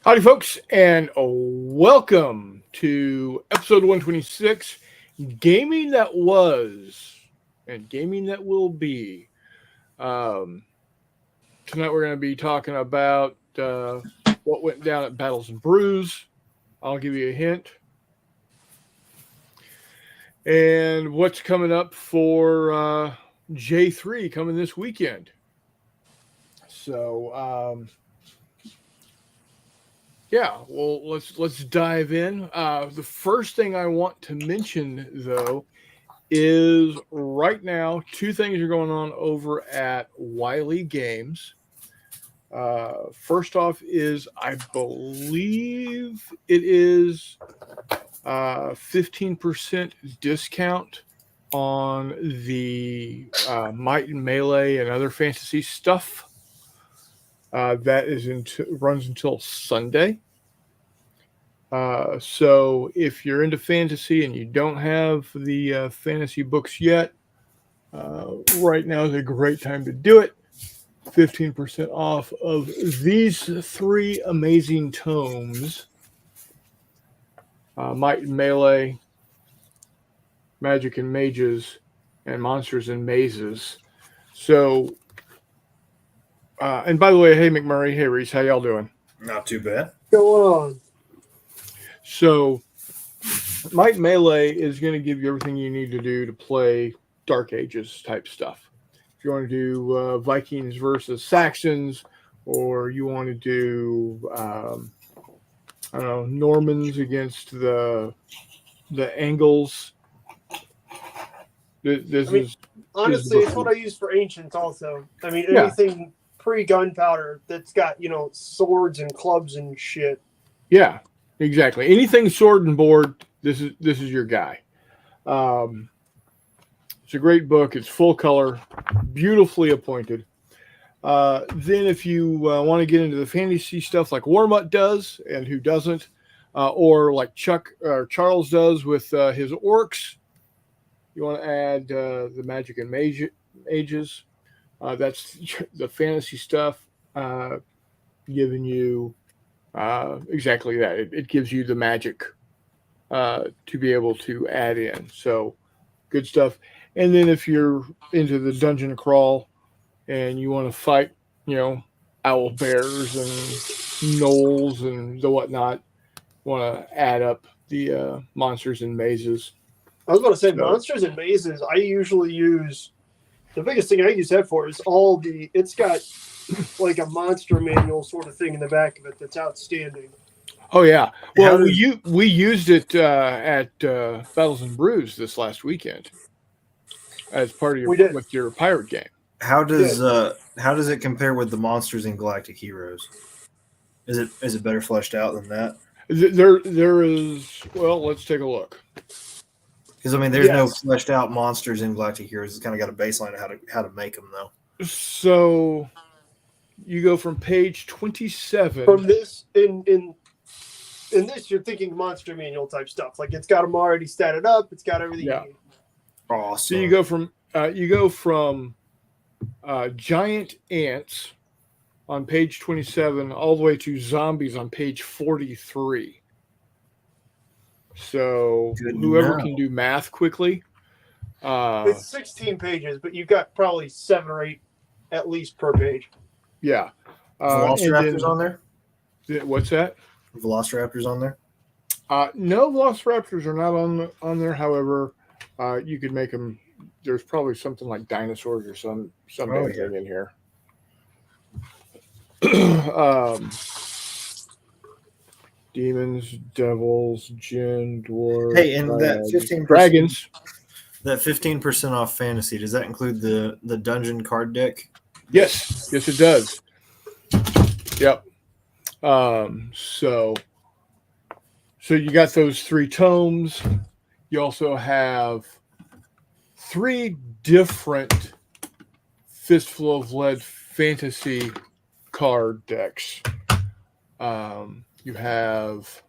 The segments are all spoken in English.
Howdy, folks, and welcome to episode 126 Gaming That Was and Gaming That Will Be. Um, Tonight, we're going to be talking about what went down at Battles and Brews. I'll give you a hint. And what's coming up for J3 coming this weekend. So, yeah, well, let's dive in. The first thing I want to mention, though, is right now two things are going on over at Wiley Games. First off, is I believe it is 15% discount on the Might and Melee and other fantasy stuff. That is runs until Sunday. So if you're into fantasy and you don't have the fantasy books yet, right now is a great time to do it. 15% off of these three amazing tomes: Might and Melee, Magic and Mages, and Monsters and Mazes. So, and by the way, hey McMurray, hey Reese, how y'all doing? Not too bad. Go on. So, Might and Melee is going to give you everything you need to do to play Dark Ages type stuff. If you want to do Vikings versus Saxons, or you want to do, I don't know, Normans against the Angles. Honestly, it's what I use for ancients also. I mean, anything pre-gunpowder that's got, swords and clubs and shit. Yeah, exactly. Anything sword and board, this is your guy. It's a great book. It's full color, beautifully appointed. Then if you want to get into the fantasy stuff like Warmutt does, and who doesn't, or like Chuck or Charles does with his orcs, you want to add the Magic and Mages. That's the fantasy stuff, giving you exactly that. It gives you the magic to be able to add in. So good stuff. And then if you're into the dungeon crawl and you want to fight, owl bears and gnolls and the whatnot, want to add up the monsters and mazes. I was about to say, monsters and mazes, I usually use, the biggest thing I use that for is it's got like a monster manual sort of thing in the back of it that's outstanding. Oh, yeah. Well, we used it at Battles and Brews this last weekend as part of your pirate game. How does it compare with the monsters in Galactic Heroes? Is it better fleshed out than that? There is. Well, let's take a look. Because there's no fleshed out monsters in Galactic Heroes. It's kind of got a baseline of how to make them, though. So you go from page 27. From this in this, you're thinking monster manual type stuff. Like it's got them already statted up. It's got everything. Yeah. You need. Awesome. So you go from giant ants on page 27 all the way to zombies on page 43. So whoever can do math quickly. It's 16 pages, but you've got probably 7 or 8 at least per page. Yeah. Velociraptors on there? What's that? Velociraptors on there? No, Velociraptors are not on there. However, you could make them. There's probably something like dinosaurs or some damn thing in here. Demons, devils, jinn, dwarves. Hey, and that 15% dragons. That 15% off fantasy, does that include the dungeon card deck? Yes, it does. Yep. So you got those 3 tomes. You also have 3 different Fistful of Lead fantasy card decks. You have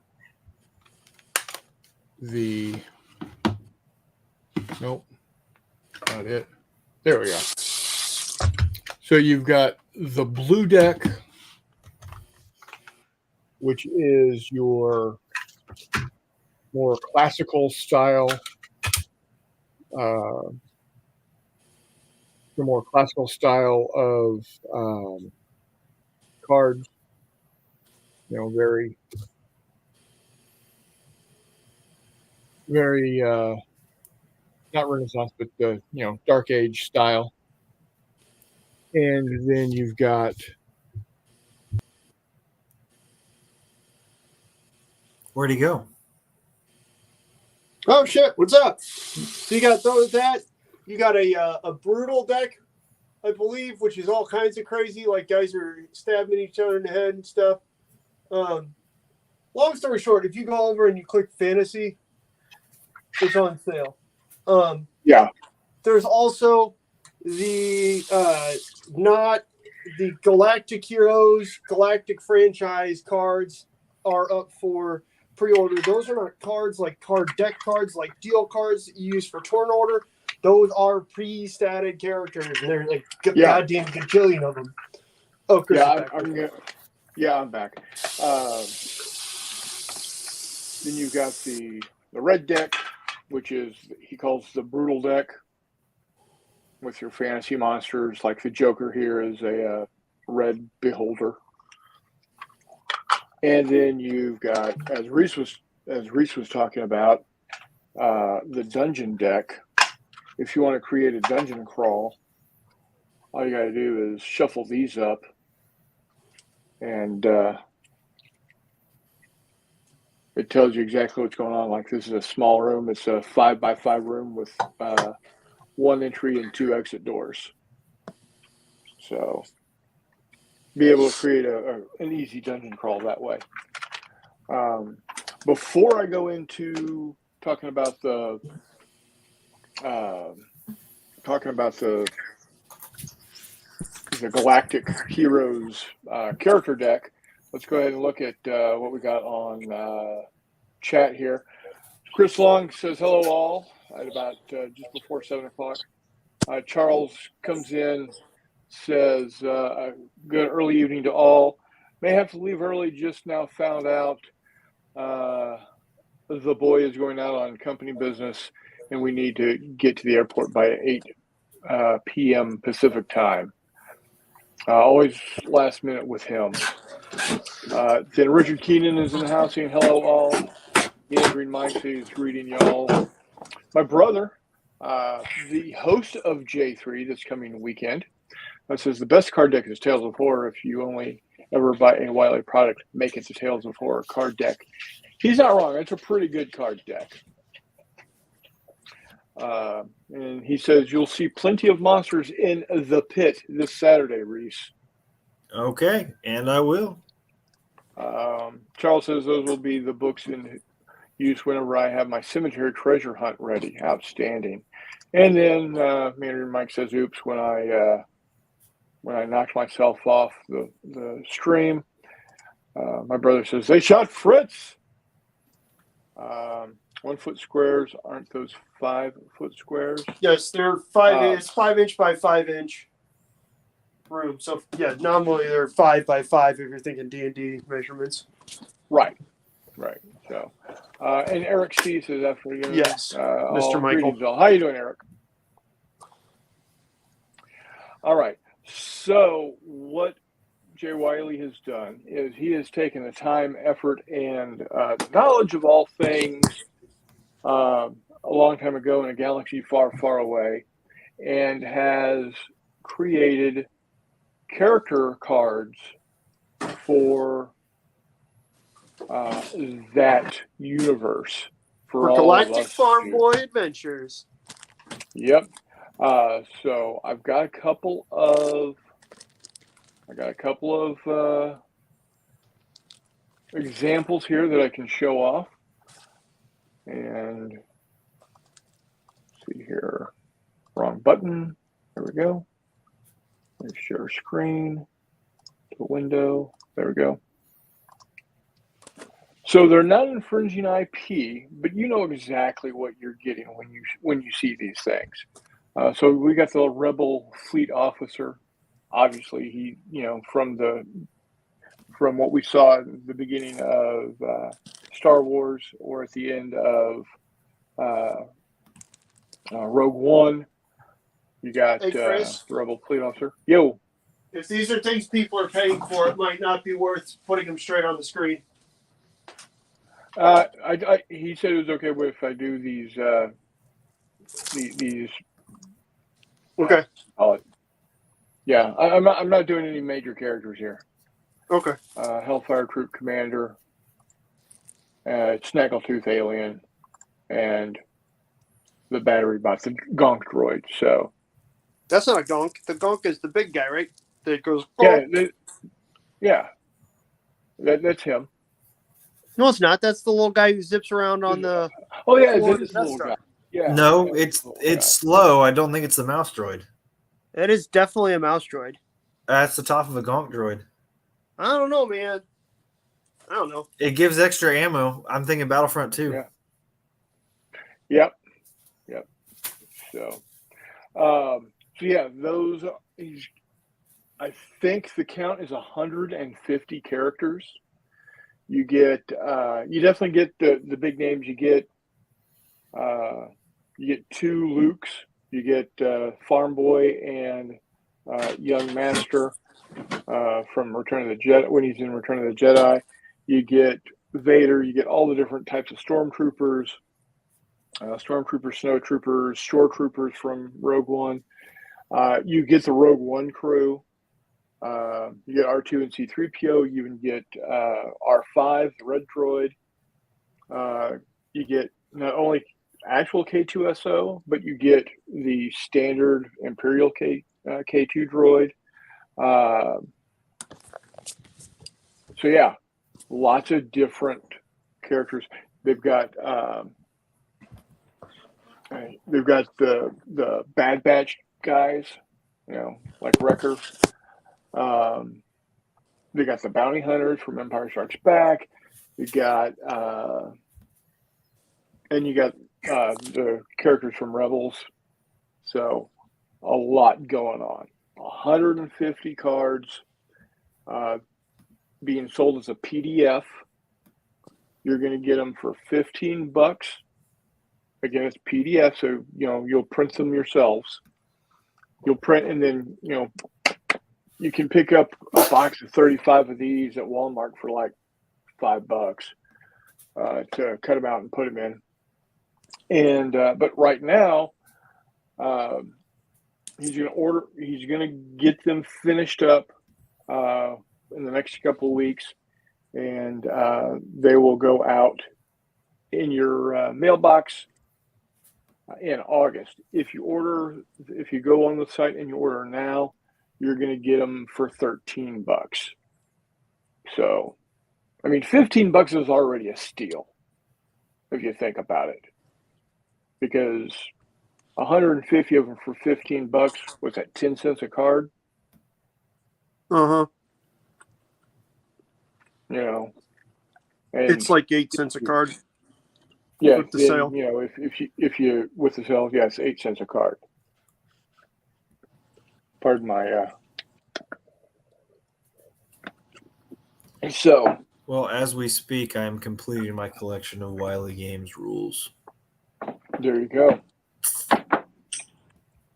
nope, not it. There we go. So you've got the blue deck, which is your more classical style, uh, of cards. Very, very not Renaissance, but Dark Age style. And then you've got Where'd he go? Oh shit! What's up? So you got that. You got a brutal deck, I believe, which is all kinds of crazy. Like guys are stabbing each other in the head and stuff. Long story short, if you go over and you click fantasy, it's on sale. yeah. There's also the not the Galactic Heroes, Galactic franchise cards are up for pre-order. Those are not cards like card deck cards, like deal cards that you use for turn order. Those are pre-stated characters, and there's like goddamn gajillion of them. Oh, Chris, I'm back. Then you've got the red deck, which is he calls the brutal deck, with your fantasy monsters. Like the Joker here is a red beholder. And then you've got, as Reese was talking about, the dungeon deck. If you want to create a dungeon crawl, all you got to do is shuffle these up, and it tells you exactly what's going on. Like this is a small room. It's a 5x5 room with 1 entry and 2 exit doors. So be able to create an easy dungeon crawl that way. Before I go into talking about the Galactic Heroes character deck, let's go ahead and look at what we got on chat here. Chris Long says hello all at about just before 7 o'clock. Charles comes in, says good early evening to all. May have to leave early, just now found out the boy is going out on company business and we need to get to the airport by 8 p.m. Pacific time. Always last minute with him. Then Richard Keenan is in the house saying hello all. Ian Green Mike says greeting y'all. My brother, the host of J3 this coming weekend, says the best card deck is Tales of Horror. If you only ever buy a Wiley product, make it the Tales of Horror card deck. He's not wrong. It's a pretty good card deck. And he says you'll see plenty of monsters in the pit this Saturday, Reese. Okay, and I will. Charles says those will be the books in use whenever I have my cemetery treasure hunt ready. Outstanding. And then Mandarin Mike says, "Oops!" when I knocked myself off the stream. My brother says they shot Fritz. 1 foot squares, aren't those 5 foot squares? Yes, they're 5 it's 5 inch by 5 inch room. So yeah, normally they're 5 by 5 if you're thinking D&D measurements. Right. So, and Eric C says afternoon. Yes, Mr. Michael. Greetings all. How you doing, Eric? All right. So what Jay Wiley has done is he has taken the time, effort, and knowledge of all things a long time ago in a galaxy far, far away, and has created character cards for that universe for Galactic Farm Boy Adventures. Yep. So I've got a couple of examples here that I can show off. And see here, wrong button. There we go. Let's share screen to window. There we go. So they're not infringing IP, but you know exactly what you're getting when you see these things. So we got the Rebel Fleet Officer. Obviously, he from from what we saw at the beginning of Star Wars or at the end of Rogue One. You got Hey, Chris. the Rebel fleet officer. Yo. If these are things people are paying for, it might not be worth putting them straight on the screen. He said it was okay with if I do these these. Okay. Yeah, I'm not doing any major characters here. Okay. Hellfire Troop Commander, Snaggletooth Alien, and the battery bots, the Gonk droid. So That's not a gonk. The gonk is the big guy, right? That goes. That's him. No, it's not. That's the little guy who zips around on the. Oh yeah, floor of it's the a Death little Star. guy. Yeah. No, yeah, it's slow. I don't think it's the mouse droid. It is definitely a mouse droid. That's the top of a gonk droid. I don't know, man. I don't know. It gives extra ammo. I'm thinking Battlefront 2. Yeah. Yep. So yeah, those. I think the count is 150 characters. You get, you definitely get the big names. You get 2 Lukes. You get Farm Boy and Young Master from Return of the Jedi. When he's in Return of the Jedi, you get Vader. You get all the different types of stormtroopers, snow troopers, shore troopers from Rogue One. You get the Rogue One crew. You get R2 and C3PO. You even get R5, the red droid. You get not only actual K2SO, but you get the standard Imperial K2 droid. So yeah, lots of different characters. They've got the Bad Batch guys, like Wrecker. They got the bounty hunters from Empire Strikes Back. You got the characters from Rebels. So a lot going on. 150 cards being sold as a PDF. You're going to get them for $15. Again, it's PDF, so you'll print them yourselves. You'll print, and then you can pick up a box of 35 of these at Walmart for like $5 to cut them out and put them in. And but right now, he's going to get them finished up in the next couple of weeks, and they will go out in your mailbox in August. If you go on the site and you order now, you're going to get them for $13. So, I mean, $15 is already a steal if you think about it, because 150 of them for $15, was that 10 cents a card? And and it's like 8 cents a card. Yeah, with the sale. If you with the sale, yeah, it's 8 cents a card. Pardon my. So. Well, as we speak, I am completing my collection of Wily Games rules. There you go.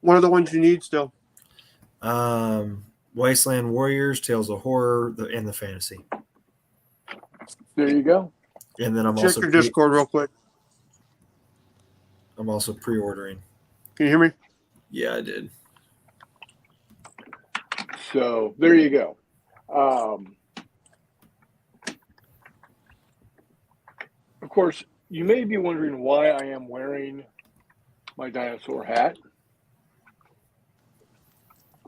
What are the ones you need still? Wasteland Warriors, Tales of Horror, and the Fantasy. There you go. And then Check your Discord real quick. I'm also pre-ordering. Can you hear me? Yeah, I did. So there you go. Of course, you may be wondering why I am wearing my dinosaur hat,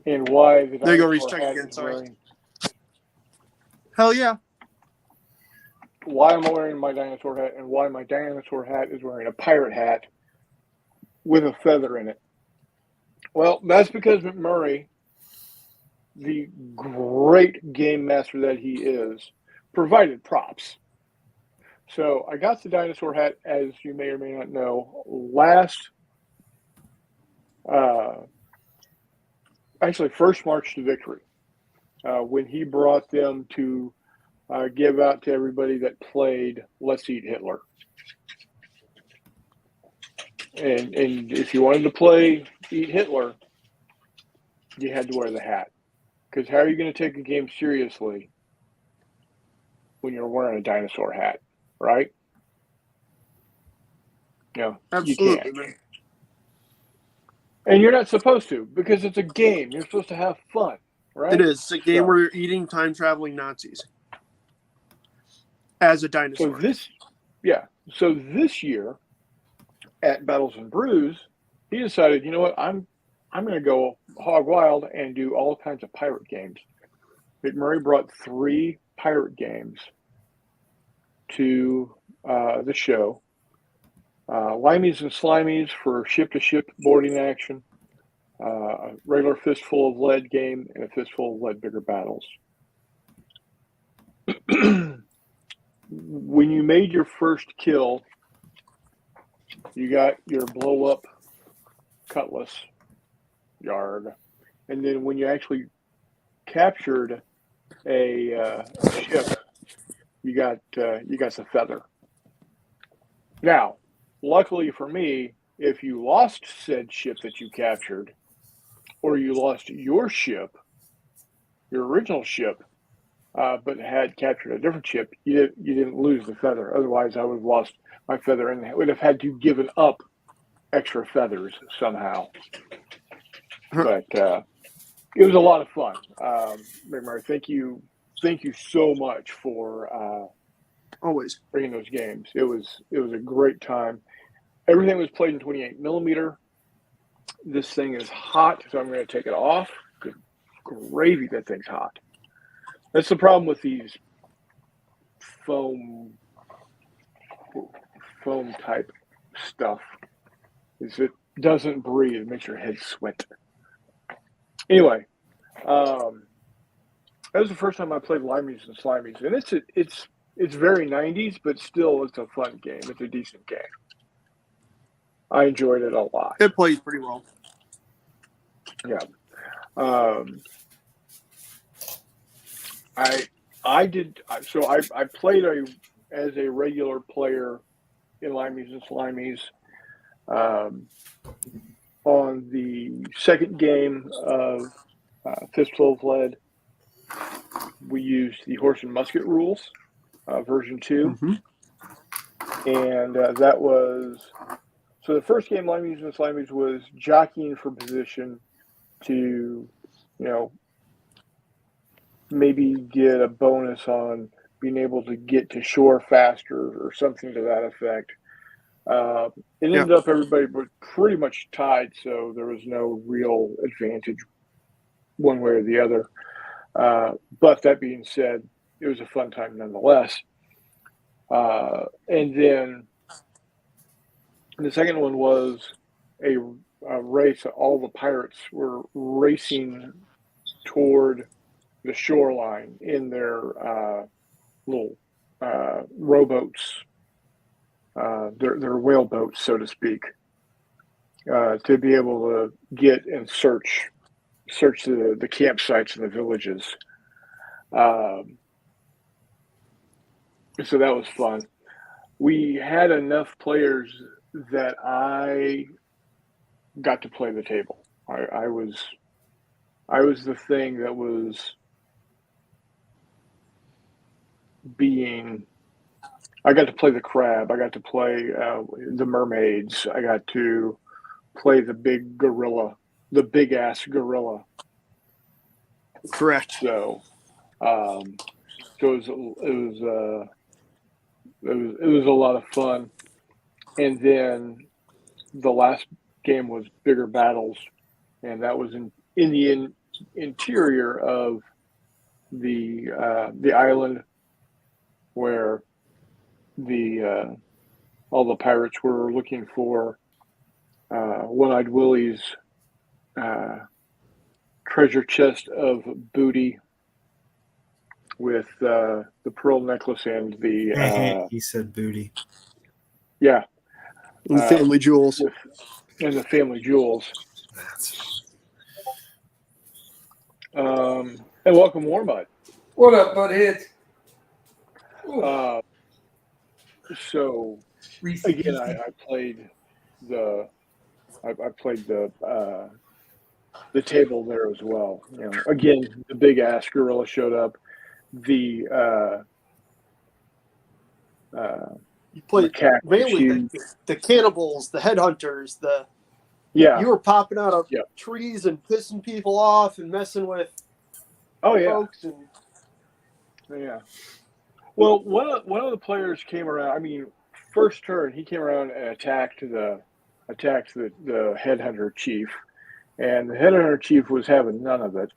and why the There you go, dinosaur recheck hat again, is sorry. wearing. Hell yeah. Why I'm wearing my dinosaur hat, and why my dinosaur hat is wearing a pirate hat with a feather in it. Well, that's because McMurray, the great game master that he is, provided props. So I got the dinosaur hat, as you may or may not know, first March to Victory, when he brought them to give out to everybody that played Let's Eat Hitler. And if you wanted to play Eat Hitler, you had to wear the hat. Because how are you going to take a game seriously when you're wearing a dinosaur hat, right? You Absolutely, can't. man. And you're not supposed to, because it's a game. You're supposed to have fun, right? It is. It's a game So, where you're eating time-traveling Nazis as a dinosaur. So this year at Battles and Brews, he decided, you know what, I'm going to go hog wild and do all kinds of pirate games. McMurray brought 3 pirate games to the show. Limeys and Slimies for ship-to-ship boarding action, a regular Fistful of Lead game, and a Fistful of Lead Bigger Battles. When you made your first kill, you got your blow-up cutlass, yard, and then when you actually captured a ship, you got the feather. Now, luckily for me, if you lost said ship that you captured, or you lost your ship, your original ship, but had captured a different ship, you didn't lose the feather. Otherwise, I would have lost my feather and would have had to given up extra feathers somehow. But it was a lot of fun. McMurray, thank you so much for Always bringing those games. It was a great time. Everything was played in 28 millimeter. This thing is hot, so I'm going to take it off. Good gravy, that thing's hot. That's the problem with these foam type stuff, is it doesn't breathe. It makes your head sweat. Anyway, that was the first time I played Limeys and Slimies, and it's very 90s, but still it's a fun game. It's a decent game. I enjoyed it a lot. it plays pretty well. Yeah. I did. So I played as a regular player in Limeys and Slimies. On the second game of Fistful of Lead, we used the Horse and Musket rules, version 2. Mm-hmm. And that was, so the first game, Limeys and Slimies, was jockeying for position to, maybe get a bonus on being able to get to shore faster or something to that effect. It ended up everybody was pretty much tied, so there was no real advantage one way or the other. But that being said, it was a fun time nonetheless. And then the second one was a race. All the pirates were racing toward the shoreline in their little rowboats, their whaleboats, so to speak, to be able to get and search the campsites and the villages. So that was fun. We had enough players that I got to play the table. I was the thing that was being. I got to play the crab. I got to play the mermaids. I got to play the big gorilla, the big ass gorilla. Correct. So, it was a lot of fun. And then the last game was Bigger Battles, and that was in the interior of the island where all the pirates were looking for One-Eyed Willie's treasure chest of booty with the pearl necklace and the he said booty. Yeah. And family jewels. And the family jewels. And welcome, Warmut. What up, buttheads? So again, I played the the table there as well. You know, again, the big ass gorilla showed up. The You played macaque mainly machine. the cannibals, the headhunters, Yeah. you were popping out of Yep. trees and pissing people off and messing with Oh yeah. folks. And Yeah. Well, one of the players came around. I mean, first turn he came around and attacked the headhunter chief, and the headhunter chief was having none of it.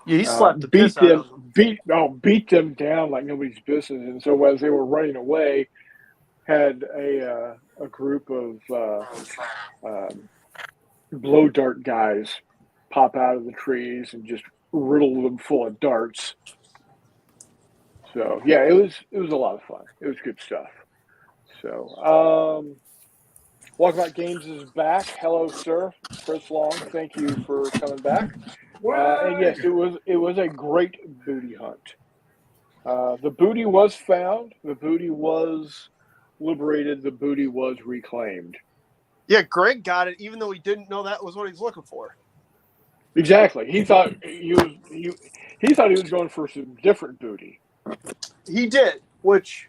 yeah, he slapped the piss out of them. Beat them down like nobody's business. And so as they were running away, had a group of blow dart guys pop out of the trees and just riddle them full of darts. So yeah, it was a lot of fun. It was good stuff. So Walkabout Games is back. Hello, sir, Chris Long. Thank you for coming back. And yes, it was a great booty hunt. The booty was found. The booty was liberated. The booty was reclaimed. Yeah, Greg got it, even though he didn't know that was what he was looking for. Exactly. He thought he was going for some different booty. He did, which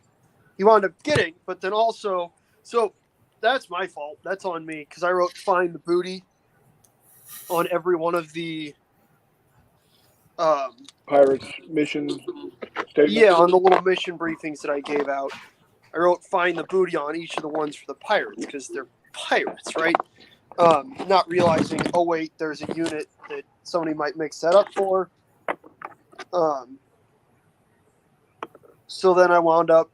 he wound up getting, but then also, so that's my fault. That's on me because I wrote "find the booty" on every one of the Pirates mission statements. yeah, on the little mission briefings that I gave out. I wrote "find the booty" on each of the ones for the pirates because they're pirates, right? Not realizing, oh wait, there's a unit that somebody might mix that up for. So then I wound up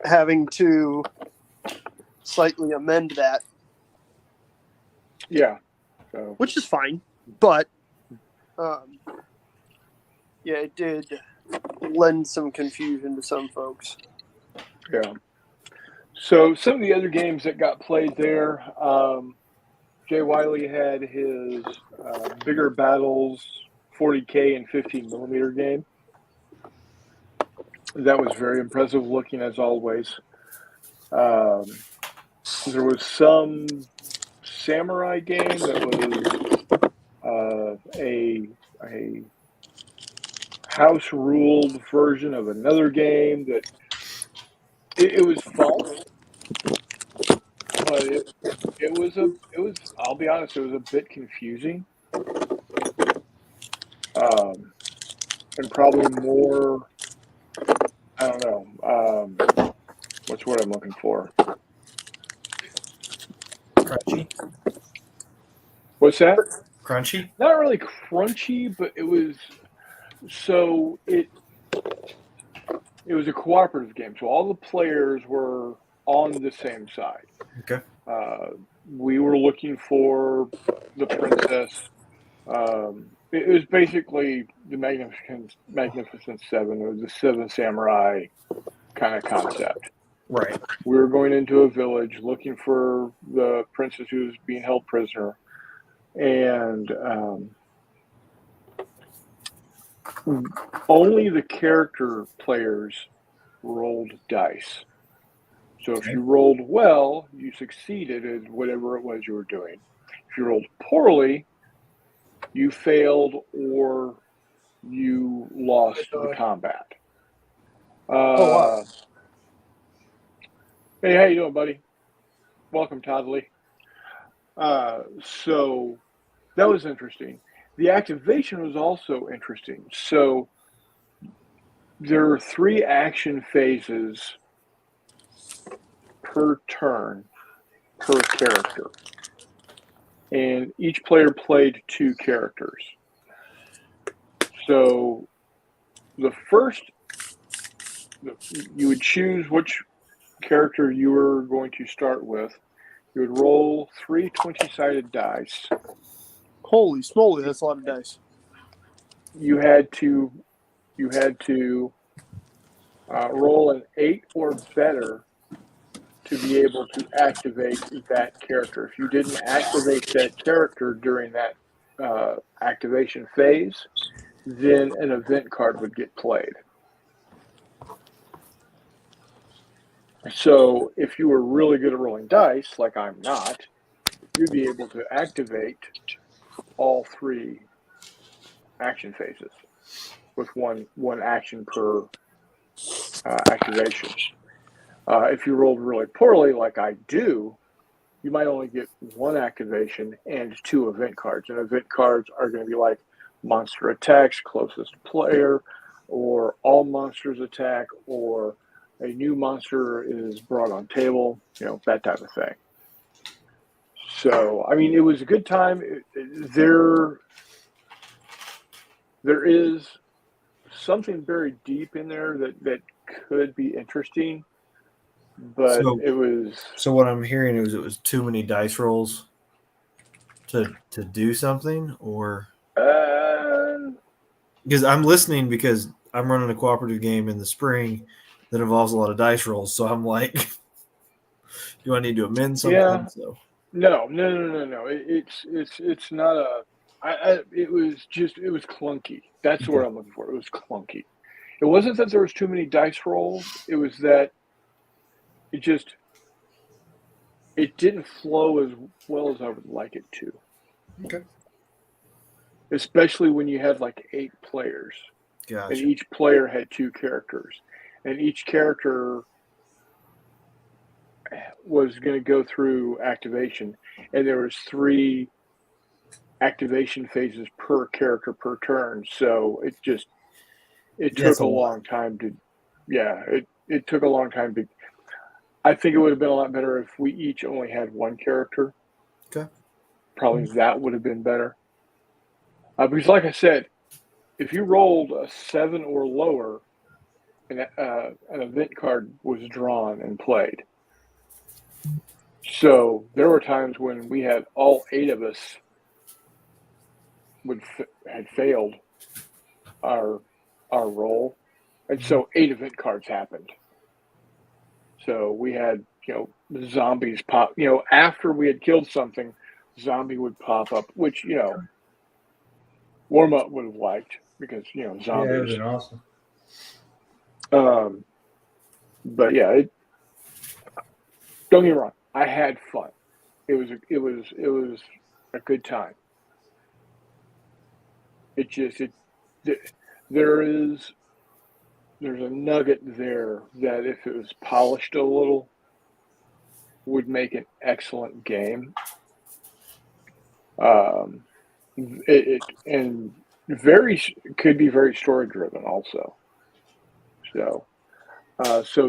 having to slightly amend that. Yeah. So. Which is fine, but yeah, it did lend some confusion to some folks. Yeah. So some of the other games that got played there, Jay Wiley had his Bigger Battles 40K and 15 millimeter game. That was very impressive looking as always. There was some samurai game that was a house ruled version of another game that it was fun, but it was I'll be honest, it was a bit confusing, and probably more, I don't know, what's the word I'm looking for? Crunchy. What's that? Crunchy? Not really crunchy, but it was, so it was a cooperative game, so all the players were on the same side. Okay. We were looking for the princess. It was basically the Magnificent Seven. It was the Seven Samurai kind of concept. Right. We were going into a village looking for the princess who was being held prisoner, and only the character players rolled dice. So if you rolled well, you succeeded in whatever it was you were doing. If you rolled poorly, you failed or you lost the combat. Wow. Hey, how you doing, buddy? Welcome, Todd Lee. So that was interesting. The activation was also interesting. So there are 3 action phases per turn per character, and each player played 2 characters. So the first, you would choose which character you were going to start with. You would roll 3 20-sided dice. Holy smoly, that's a lot of dice. You had to roll an 8 or better to be able to activate that character. If you didn't activate that character during that activation phase, then an event card would get played. So if you were really good at rolling dice, like I'm not, you'd be able to activate all 3 action phases with one action per activation. If you rolled really poorly, like I do, you might only get 1 activation and 2 event cards. And event cards are going to be like monster attacks, closest player, or all monsters attack, or a new monster is brought on table, that type of thing. So, I mean, it was a good time. There is something very deep in there that could be interesting, but So- it was. So what I'm hearing is it was too many dice rolls to do something, or because I'm listening because I'm running a cooperative game in the spring that involves a lot of dice rolls. So I'm like, do I need to amend something? Yeah. So No. It's not a. It was clunky. That's what I'm looking for. It was clunky. It wasn't that there was too many dice rolls. It was that it didn't flow as well as I would like it to. Okay. Especially when you had like 8 players, and Gotcha. each player had 2 characters, and each character was going to go through activation, and there was 3 activation phases per character per turn. So it That's took a a lot. long time to, it took a long time to. I think it would have been a lot better if we each only had 1 character. Okay. Probably that would have been better. Because, like I said, if you rolled a 7 or lower, an event card was drawn and played. So there were times when we had all 8 of us had failed our roll, and so 8 event cards happened. So we had zombies pop. After we had killed something, zombie would pop up, which Warm Up would have liked because zombies. Yeah, it would have been awesome. But yeah, don't get me wrong. I had fun. It was a good time. There's a nugget there that if it was polished a little would make an excellent game. And could be very story driven also. So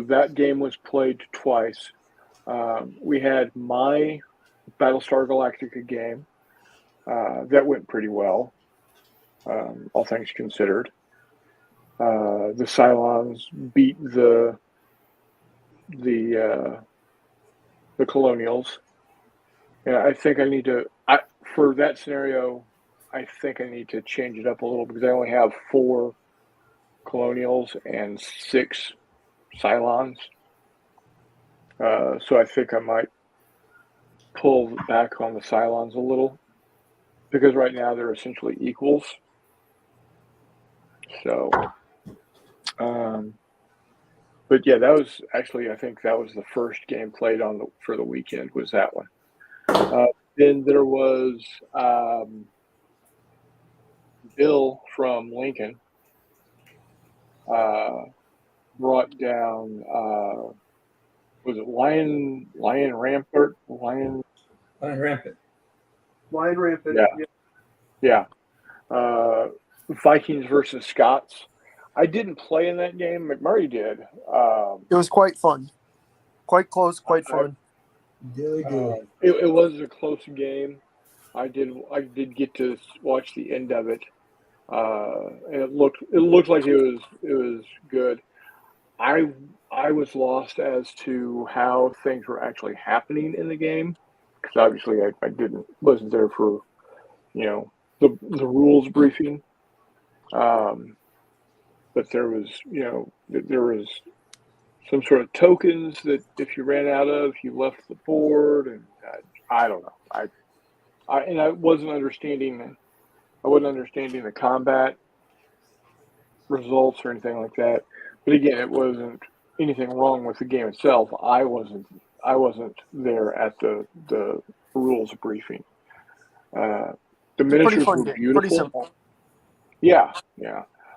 that game was played twice. We had my Battlestar Galactica game that went pretty well, all things considered. The Cylons beat the Colonials, and I think I need to. For that scenario, I think I need to change it up a little because I only have 4 Colonials and 6 Cylons. So I think I might pull back on the Cylons a little because right now they're essentially equals. So, but yeah, that was actually, I think that was the first game played for the weekend was that one. Then there was Bill from Lincoln brought down was it Lion Rampart Lion Rampant. Lion Rampant. Yeah. Vikings versus Scots. I didn't play in that game. McMurray did. It was quite fun. Quite close, quite fun. It was a close game. I did get to watch the end of it, and it looked like it was good. I was lost as to how things were actually happening in the game because obviously I wasn't there for the rules briefing. But there was some sort of tokens that if you ran out of, you left the board, and I don't know. I wasn't understanding. I wasn't understanding the combat results or anything like that. But again, it wasn't anything wrong with the game itself. I wasn't there at the rules briefing. The It's a pretty miniatures fun were game. beautiful. Pretty simple. Yeah.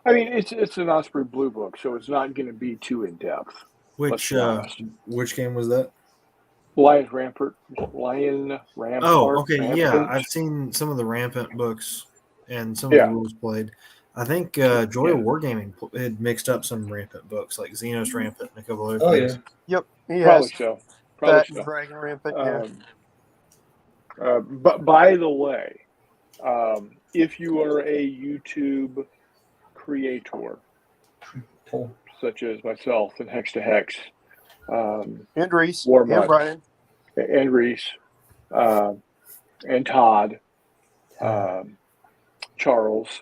I mean, it's an Osprey Blue book, so it's not going to be too in depth. Which be honest. which game was that? Lion Rampart. Oh, okay, yeah. Rampant. I've seen some of the Rampant books and some of the rules played. I think Joy of Wargaming had mixed up some Rampant books, like Xenos Rampant and a couple other Oh, things. yeah. Yep. He Probably has so. that and Dragon Rampant. Yeah. But by the way, if you are a YouTube creator, Cool. such as myself and Hex to Hex, And Reese. Warmutt, And Brian. and Reese, and Todd, Charles,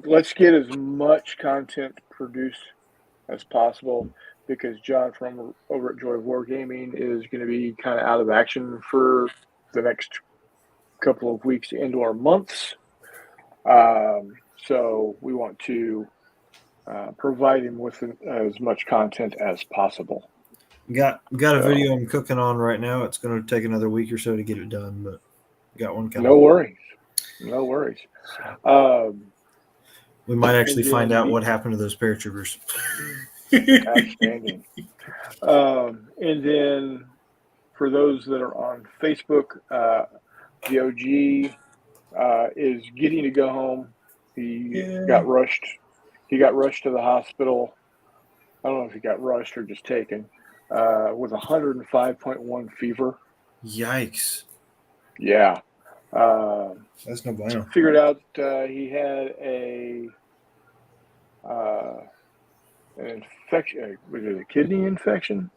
let's get as much content produced as possible, because John from over at Joy of Wargaming is going to be kind of out of action for the next couple of weeks into our months. So we want to provide him with as much content as possible. Got a video I'm cooking on right now. It's going to take another week or so to get it done, but got one coming. No worries. We might actually find out what happened to those paratroopers. Outstanding. And then for those that are on Facebook, the OG is getting to go home. He got rushed. He got rushed to the hospital. I don't know if he got rushed or just taken with 105.1 fever. Yikes. Yeah. That's no bueno. Figured out he had an infection. Was it a kidney infection?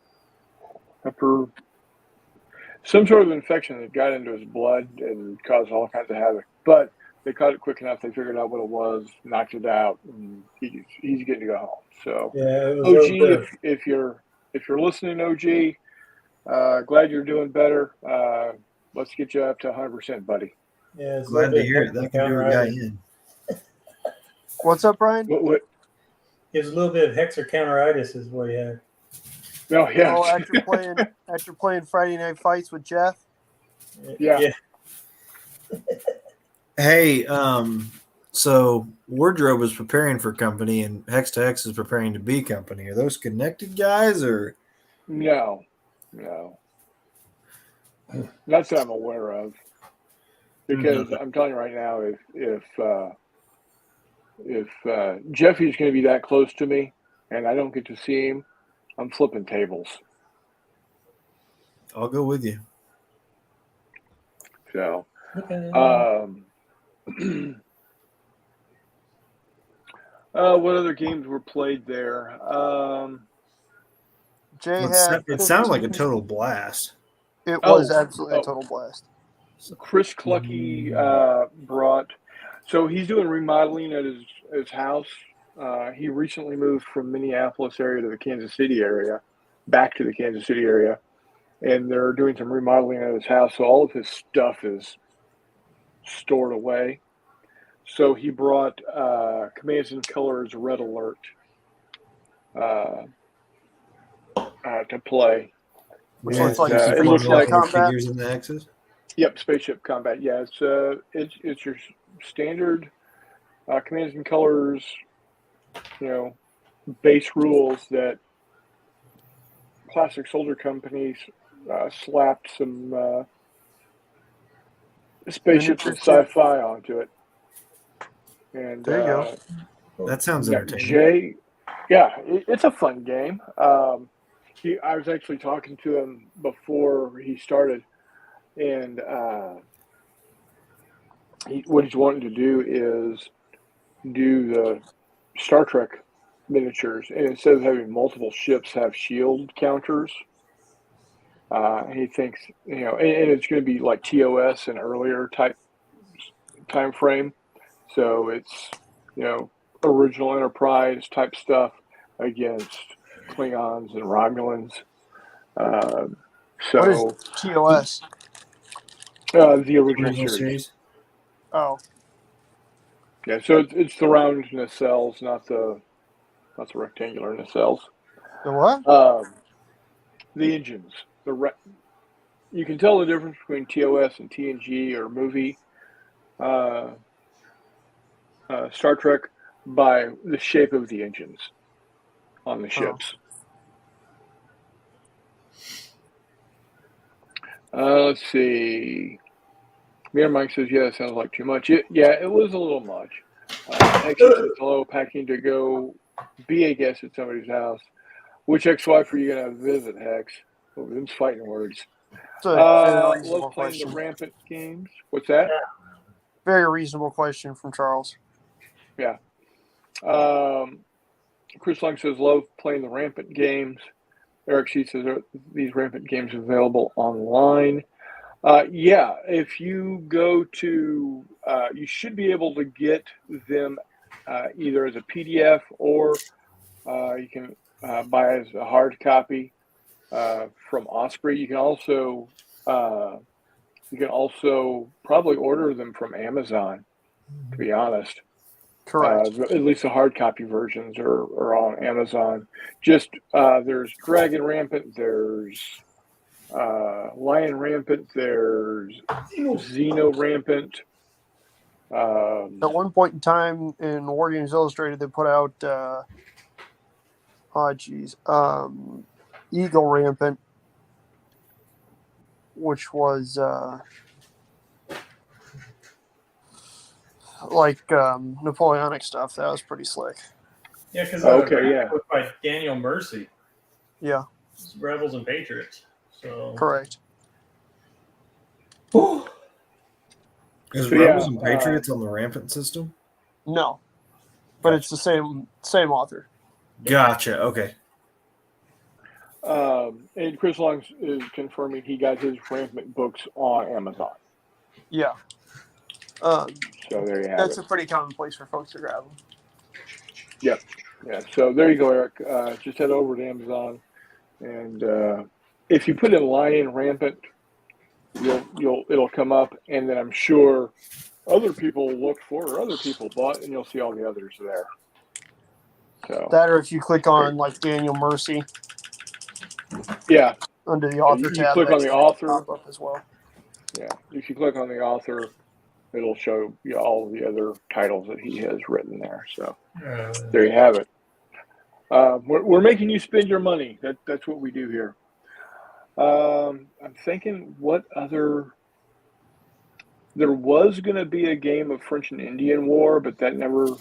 Some sort of infection that got into his blood and caused all kinds of havoc. But they caught it quick enough. They figured out what it was, knocked it out, and he's getting to go home. So, Yeah, it was OG, if you're listening, OG, glad you're doing better. Let's get you up to 100%, buddy. Yeah, it's Glad to hear it. That can do a guy in. What's up, Brian? What? It was a little bit of hexacounteritis is what he had. No, yeah. Oh, after playing Friday Night Fights with Jeff. Yeah. Hey, so Wardrobe is preparing for company and Hex to Hex is preparing to be company. Are those connected guys or? No. Not that I'm aware of. Because I'm telling you right now, if Jeffy's going to be that close to me and I don't get to see him, I'm flipping tables. I'll go with you. So, Okay. what other games were played there? Jay had. It sounded like a total blast. It was absolutely a total blast. Chris Clucky brought. So he's doing remodeling at his house. He recently moved from Minneapolis area to the Kansas City area, back to the Kansas City area, and they're doing some remodeling at his house. So all of his stuff is stored away. So he brought Commands and Colors Red Alert to play. Which And, looks like it looks like combat. Figures in the X's. Yep, spaceship combat. Yeah, it's your standard Commands and Colors, base rules that Classic Soldier companies slapped some spaceships and sci-fi onto it. And there you go. That sounds entertaining. Jay, it's a fun game. I was actually talking to him before he started, and what he's wanting to do is do the Star Trek miniatures, and instead of having multiple ships have shield counters, he thinks, and it's going to be like TOS and earlier type time frame. So it's, original Enterprise type stuff against Klingons and Romulans. What is TOS? The original series. Oh. Yeah, so it's the round nacelles, not the That's a rectangular nacelles. The what? The engines. You can tell the difference between TOS and TNG or movie Star Trek by the shape of the engines on the ships. Let's see. Mirror Mike says, yeah, that sounds like too much. It was a little much. Hex says, hello, packing to go be a guest at somebody's house. Which ex-wife are you going to visit, Hex? Oh, them's fighting words. It's a very reasonable Love playing question. the rampant games. What's that? Very reasonable question from Charles. Yeah. Chris Long says, love playing the rampant games. Eric C says, are these rampant games available online? Yeah, if you go to, you should be able to get them either as a PDF or you can buy as a hard copy from Osprey. You can also probably order them from Amazon. To be honest, Correct. at least the hard copy versions are on Amazon. Just there's Dragon Rampant, there's Lion Rampant, there's Xeno Rampant. At one point in time in War Games Illustrated, they put out, Eagle Rampant, which was Napoleonic stuff. That was pretty slick. Yeah, because yeah, was by Daniel Mercy. Yeah, Rebels and Patriots. So correct. Is So, Rebels yeah, and Patriots on the Rampant system? No, but it's the same author. Gotcha. Okay. and Chris Long is confirming he got his Rampant books on Amazon. Yeah. So there you have That's it. a pretty common place for folks to grab them. Yep. Yeah. So there you go, Eric. Just head over to Amazon, and if you put in Lion Rampant, it'll come up, and then I'm sure other people looked for or other people bought, and you'll see all the others there. So That, or if you click on like Daniel Mercy, yeah, under the author you tab, click on the author. pop up as well. Yeah, if you click on the author, it'll show you all the other titles that he has written there. So there you have it. We're making you spend your money. That's what we do here. I'm thinking what other. There was going to be a game of French and Indian War, but that never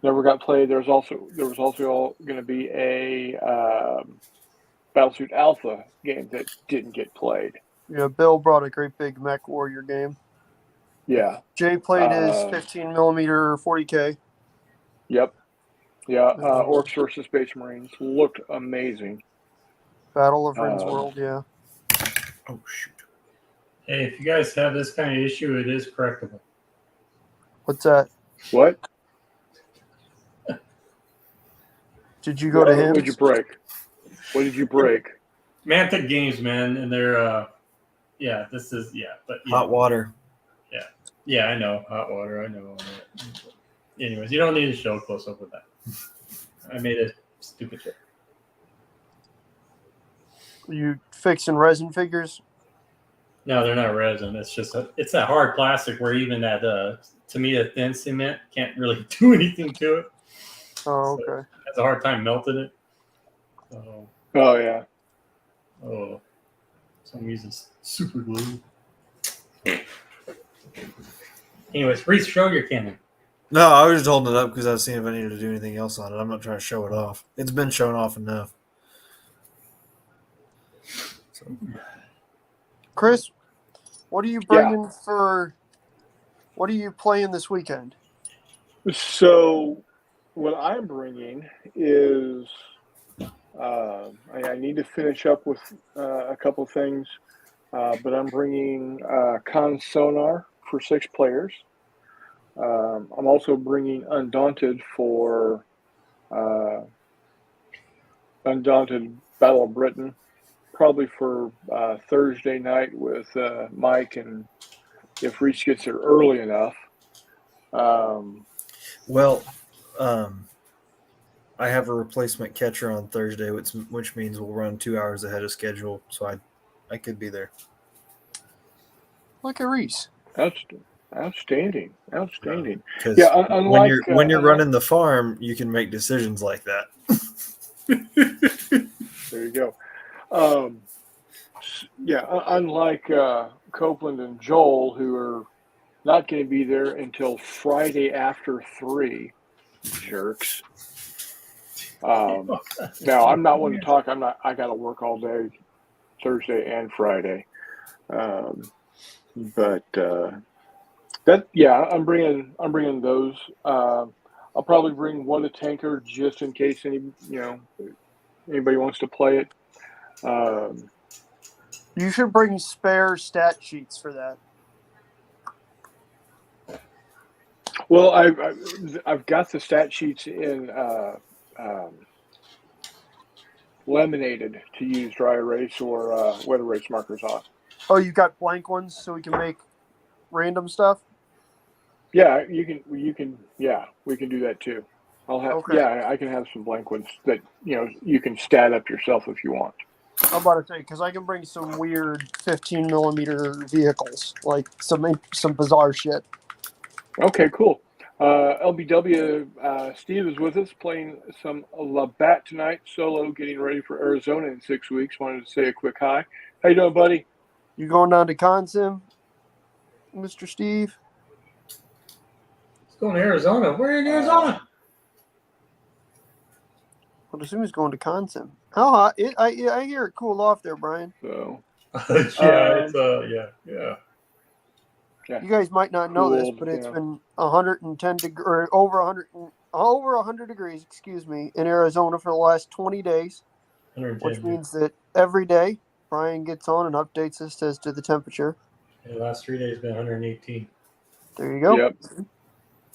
got played. There was also going to be a Battlesuit Alpha game that didn't get played. Yeah, Bill brought a great big Mech Warrior game. Yeah. Jay played his 15 millimeter 40K. Yep. Yeah. Orcs versus Space Marines looked amazing. Battle of Rings World, yeah. Oh shoot. hey, if you guys have this kind of issue, it is correctable. What's that? What? Did you go to him? What did you break? What did you break? Mantic Games, man, and they're but Hot water. Yeah, I know. Hot water, I know. Anyways, you don't need to show close up with that. I made a stupid trick. You fixing resin figures? No, they're not resin. It's just it's that hard plastic where even that Tamiya thin cement can't really do anything to it. Oh, So okay. it has a hard time melting it. Oh yeah. So I'm using super glue. Anyways, Reese, show your cannon. No, I was just holding it up because I was seeing if I needed to do anything else on it. I'm not trying to show it off. It's been shown off enough. So. Chris, what are you bringing for? What are you playing this weekend? So, what I'm bringing is I need to finish up with a couple things, but I'm bringing Con Sonar for 6 players. I'm also bringing Undaunted for Undaunted Battle of Britain, probably for Thursday night with Mike, and if Reach gets there early enough. I have a replacement catcher on Thursday, which means we'll run 2 hours ahead of schedule. So I could be there. Look at Reese. Outstanding. Because Yeah, when unlike you're running the farm, you can make decisions like that. there you go. Unlike Copeland and Joel, who are not going to be there until Friday after 3, jerks. Now I'm not one to talk. I got to work all day, Thursday and Friday. But I'm bringing those. I'll probably bring one a tanker just in case anybody wants to play it. You should bring spare stat sheets for that. Well, I've got the stat sheets in laminated to use dry erase or wet erase markers on. Oh, you got blank ones so we can make random stuff? Yeah, you can. Yeah, we can do that too. I'll have. Okay. Yeah, I can have some blank ones that you can stat up yourself if you want. I'm about to say because I can bring some weird 15 millimeter vehicles, like some bizarre shit. Okay, cool. LBW Steve is with us playing some Labatt tonight, solo, getting ready for Arizona in 6 weeks. Wanted to say a quick hi. How you doing, buddy? You going down to Consim, Mr. Steve? It's going to Arizona. Where in Arizona? I would assume he's going to Consim. How hot? I hear it cooled off there, Brian. So Yeah. You guys might not know this, Cooled, but it's been 110 or over 100 degrees, excuse me, in Arizona for the last 20 days, 110. which means that every day Brian gets on and updates us as to the temperature. The last 3 days been 118. There you go. Yep.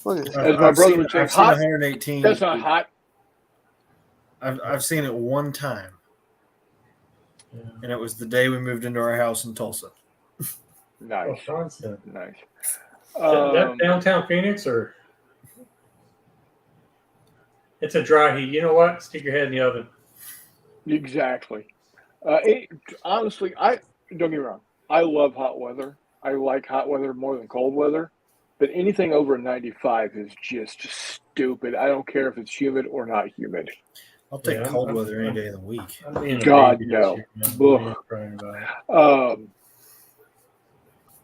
Look at this. As my brother would say, I've seen hot. 118. That's not hot. I've seen it one time, Yeah. and it was the day we moved into our house in Tulsa. Nice. Constant. Nice. That downtown Phoenix, or it's a dry heat. You know what? Stick your head in the oven. Exactly. Honestly, don't get me wrong. I love hot weather. I like hot weather more than cold weather. But anything over 95 is just stupid. I don't care if it's humid or not humid. I'll take cold weather any day of the week. God, no.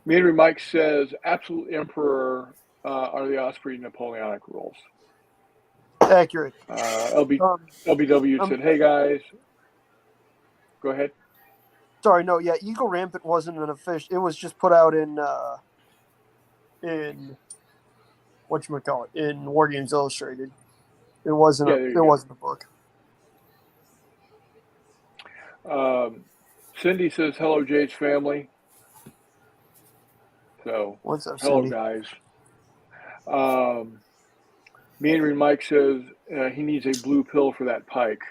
Meander Mike says, absolute emperor are the Osprey Napoleonic rules. Accurate. LBW said, hey, guys. Go ahead. Sorry, no, yeah, Eagle Rampant wasn't an official. It was just put out in whatchamacallit, in War Games Illustrated. It wasn't it wasn't a book. Cindy says, hello, Jade's family. So, what's up, hello, Cindy? guys. Meandering Mike says he needs a blue pill for that pike.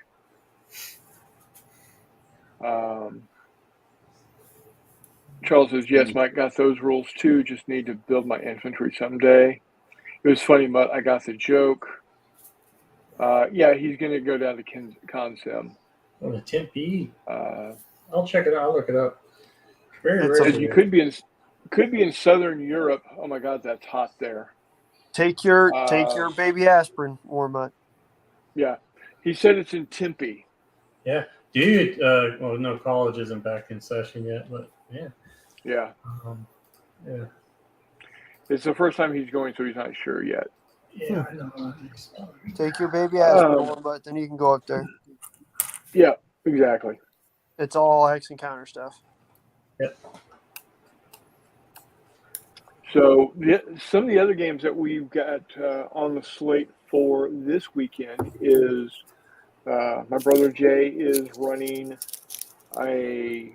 Charles says, yes, Mike, got those rules too. Just need to build my infantry someday. It was funny, but I got the joke. Yeah, he's going to go down to Consim. Oh, the Tempe. I'll check it out. I'll look it up. Very rare. You could be in Southern Europe. Oh my God, that's hot there. Take your baby aspirin, Warmut. Yeah, he said it's in Tempe. Yeah, dude. Well, no, college isn't back in session yet, but yeah. Yeah. Yeah. It's the first time he's going, so he's not sure yet. Yeah, I know. Take your baby aspirin, Warmut, then you can go up there. Yeah, exactly. It's all Hex and Counter stuff. Yep. So some of the other games that we've got on the slate for this weekend is my brother Jay is running a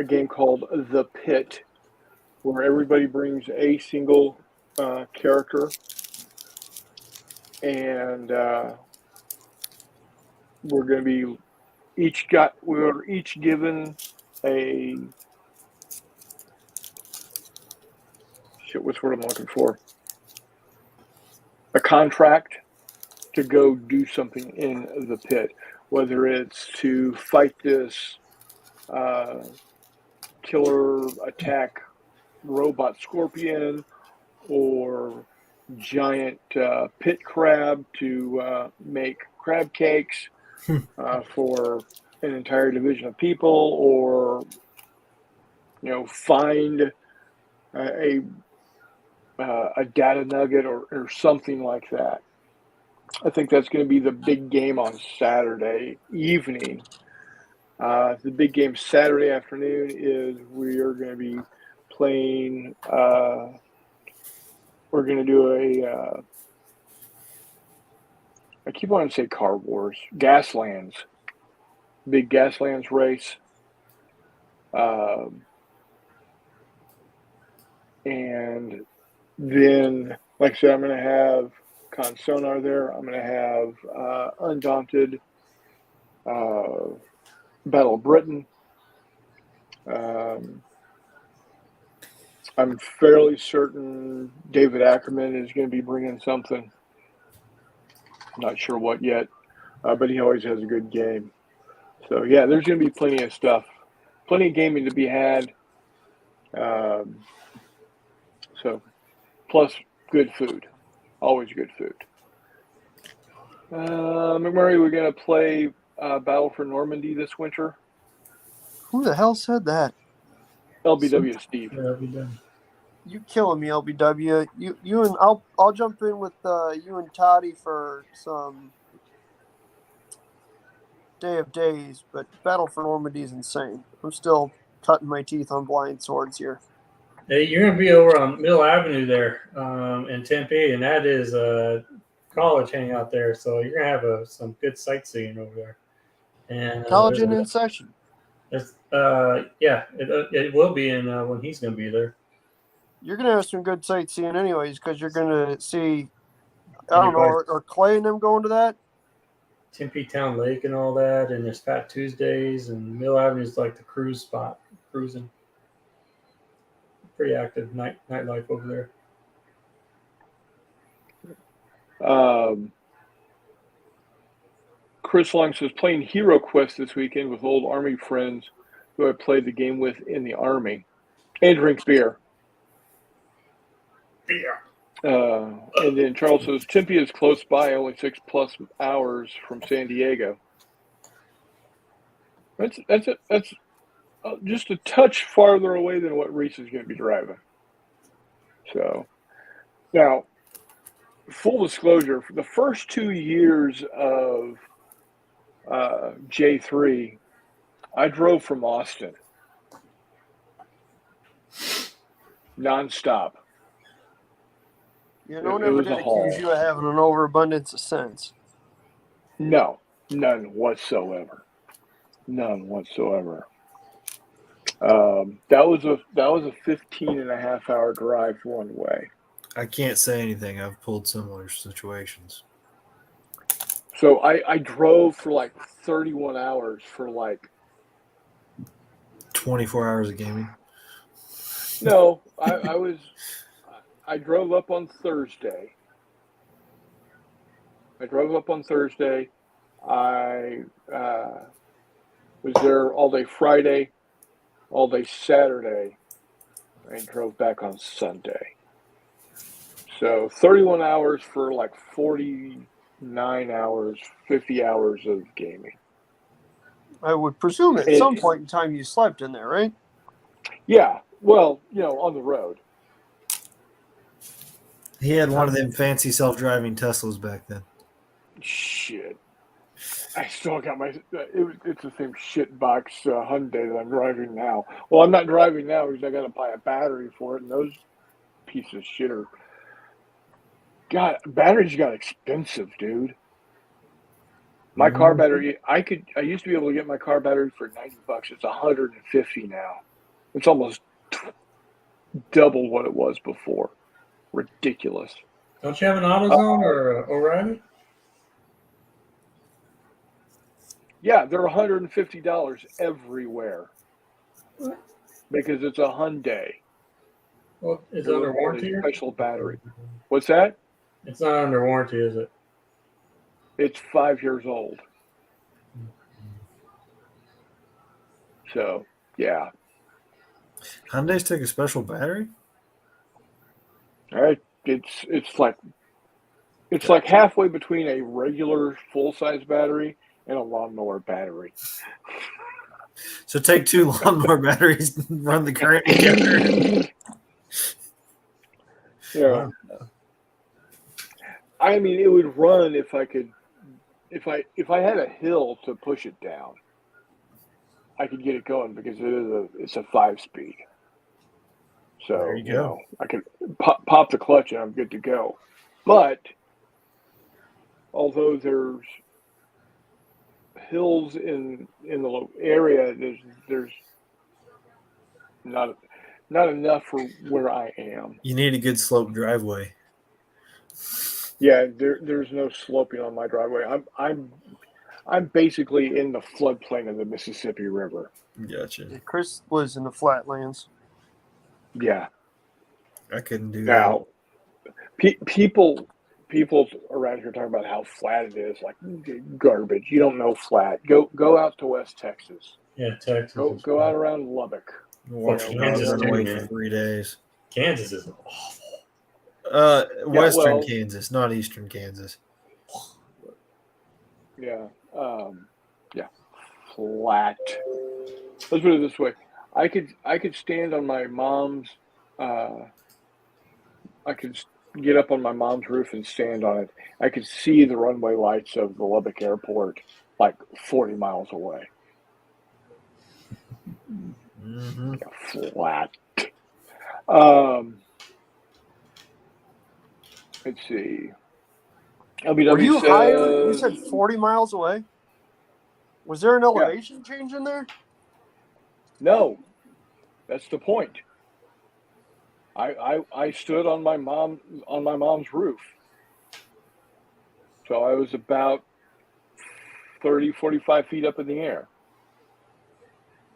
game called The Pit, where everybody brings a single character, and we're going to be we're each given a what's what I'm looking for? A contract to go do something in the pit, whether it's to fight this killer attack robot scorpion or giant pit crab to make crab cakes for an entire division of people, or find a data nugget or something like that. I think that's going to be the big game on Saturday evening. The big game Saturday afternoon is we are going to be playing. We're going to do I keep wanting to say Car Wars, Gaslands, big Gaslands race. And then, like I said, I'm going to have Con Sonar there. I'm going to have Undaunted, Battle of Britain. I'm fairly certain David Ackerman is going to be bringing something. Not sure what yet, but he always has a good game. So, yeah, there's going to be plenty of stuff, plenty of gaming to be had. So, plus good food, always good food. McMurray, we're going to play Battle for Normandy this winter. Who the hell said that? LBW Steve. Yeah, that'll be done. You killing me, LBW. You and I'll jump in with you and Toddy for some Day of Days, but Battle for Normandy is insane. I'm still cutting my teeth on blind swords here. Hey, you're going to be over on Middle Avenue there in Tempe, and that is college hangout there. So you're going to have some good sightseeing over there. And College in session. Yeah, it will be in when he's going to be there. You're going to have some good sightseeing anyways, because you're going to see, I don't know, are Clay and them going to that? Tempe Town Lake and all that, and there's Fat Tuesdays, and Mill Avenue is like the cruise spot, cruising. Pretty active nightlife over there. Chris Long says playing Hero Quest this weekend with old Army friends who I played the game with in the Army, and drinks beer. And then Charles says Tempe is close by, only 6+ hours from San Diego. That's just a touch farther away than what Reese is going to be driving. So now, full disclosure, for the first 2 years of J3, I drove from Austin nonstop. You know, never did accuse you of having an overabundance of sense. No, none whatsoever. None whatsoever. That was a 15.5-hour drive one way. I can't say anything. I've pulled similar situations. So I drove for like 31 hours for like 24 hours of gaming. No, I drove up on Thursday. I was there all day Friday, all day Saturday, and drove back on Sunday. So 31 hours for like 49 hours, 50 hours of gaming. I would presume at some point in time you slept in there, right? Yeah. Well, on the road. He had one of them fancy self-driving Teslas back then. Shit. I still got it's the same shit box Hyundai that I'm driving now. Well, I'm not driving now because I got to buy a battery for it, and those pieces of shit are. God, batteries got expensive, dude. My car battery, I used to be able to get my car battery for $90. It's $150 now. It's almost double what it was before. Ridiculous. Don't you have an AutoZone or O'Reilly? Yeah, they're $150 everywhere. What? Because it's a Hyundai. Well, is it under warranty? Special battery. What's that? It's not under warranty, is it? It's 5 years old. So yeah. Hyundai's take a special battery? All right. It's like halfway between a regular full size battery and a lawnmower battery. So take 2 lawnmower batteries and run the current together. Yeah. I mean, it would run if I could. If I had a hill to push it down, I could get it going because it's a 5-speed. So There you go. I could pop the clutch and I'm good to go. But although there's hills in the area, there's not enough for where I am. You need a good slope driveway. Yeah, there's no sloping on my driveway. I'm basically in the floodplain of the Mississippi River. Gotcha. Chris lives in the flatlands. Yeah. I couldn't do Now, people around here talking about how flat it is, like garbage. You don't know flat. Go out to West Texas. Yeah, Texas. Go out around Lubbock. that. Watch Well, the Kansas run too, away man. for 3 days. Kansas is awful. Western well- Kansas, not Eastern Kansas. Yeah. Flat. Let's put it this way. I could stand on my mom's. I could get up on my mom's roof and stand on it. I could see the runway lights of the Lubbock airport like 40 miles away. Mm-hmm. Flat. Let's see. LBW Were you says, higher? You said 40 miles away. Was there an elevation change in there? no. That's the point. I stood on my mom's roof. So I was about 30, 45 feet up in the air.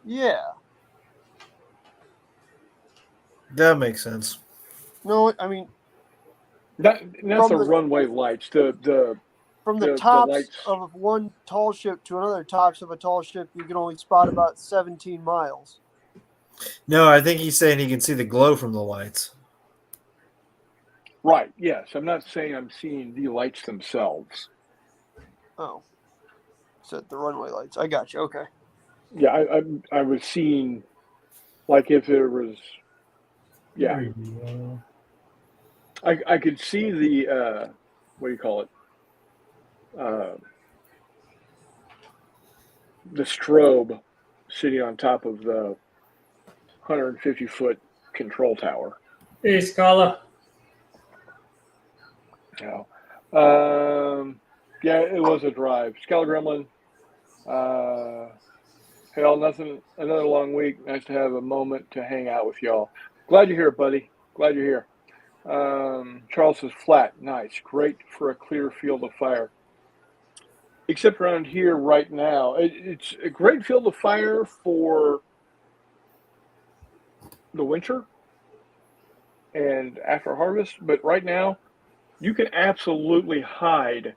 Yeah. That makes sense. No, I mean, That's From the the- runway lights. The from The the tops lights. of one tall ship to another tops of a tall ship, you can only spot about 17 miles. No, I think he's saying he can see the glow from the lights. right, yes. I'm not saying I'm seeing the lights themselves. Oh. Said the runway lights. I got you. Okay. Yeah, I was seeing like if there was yeah. There you go. I could see the what do you call it? The strobe sitting on top of the 150-foot control tower. Hey, Scala. Yeah. Yeah, it was a drive. Scala Gremlin. Hey, all, nothing. Another long week. Nice to have a moment to hang out with y'all. Glad you're here, buddy. Glad you're here. Charles says flat. Nice. Great for a clear field of fire. Except around here right now, it's a great field of fire for the winter and after harvest. But right now, you can absolutely hide.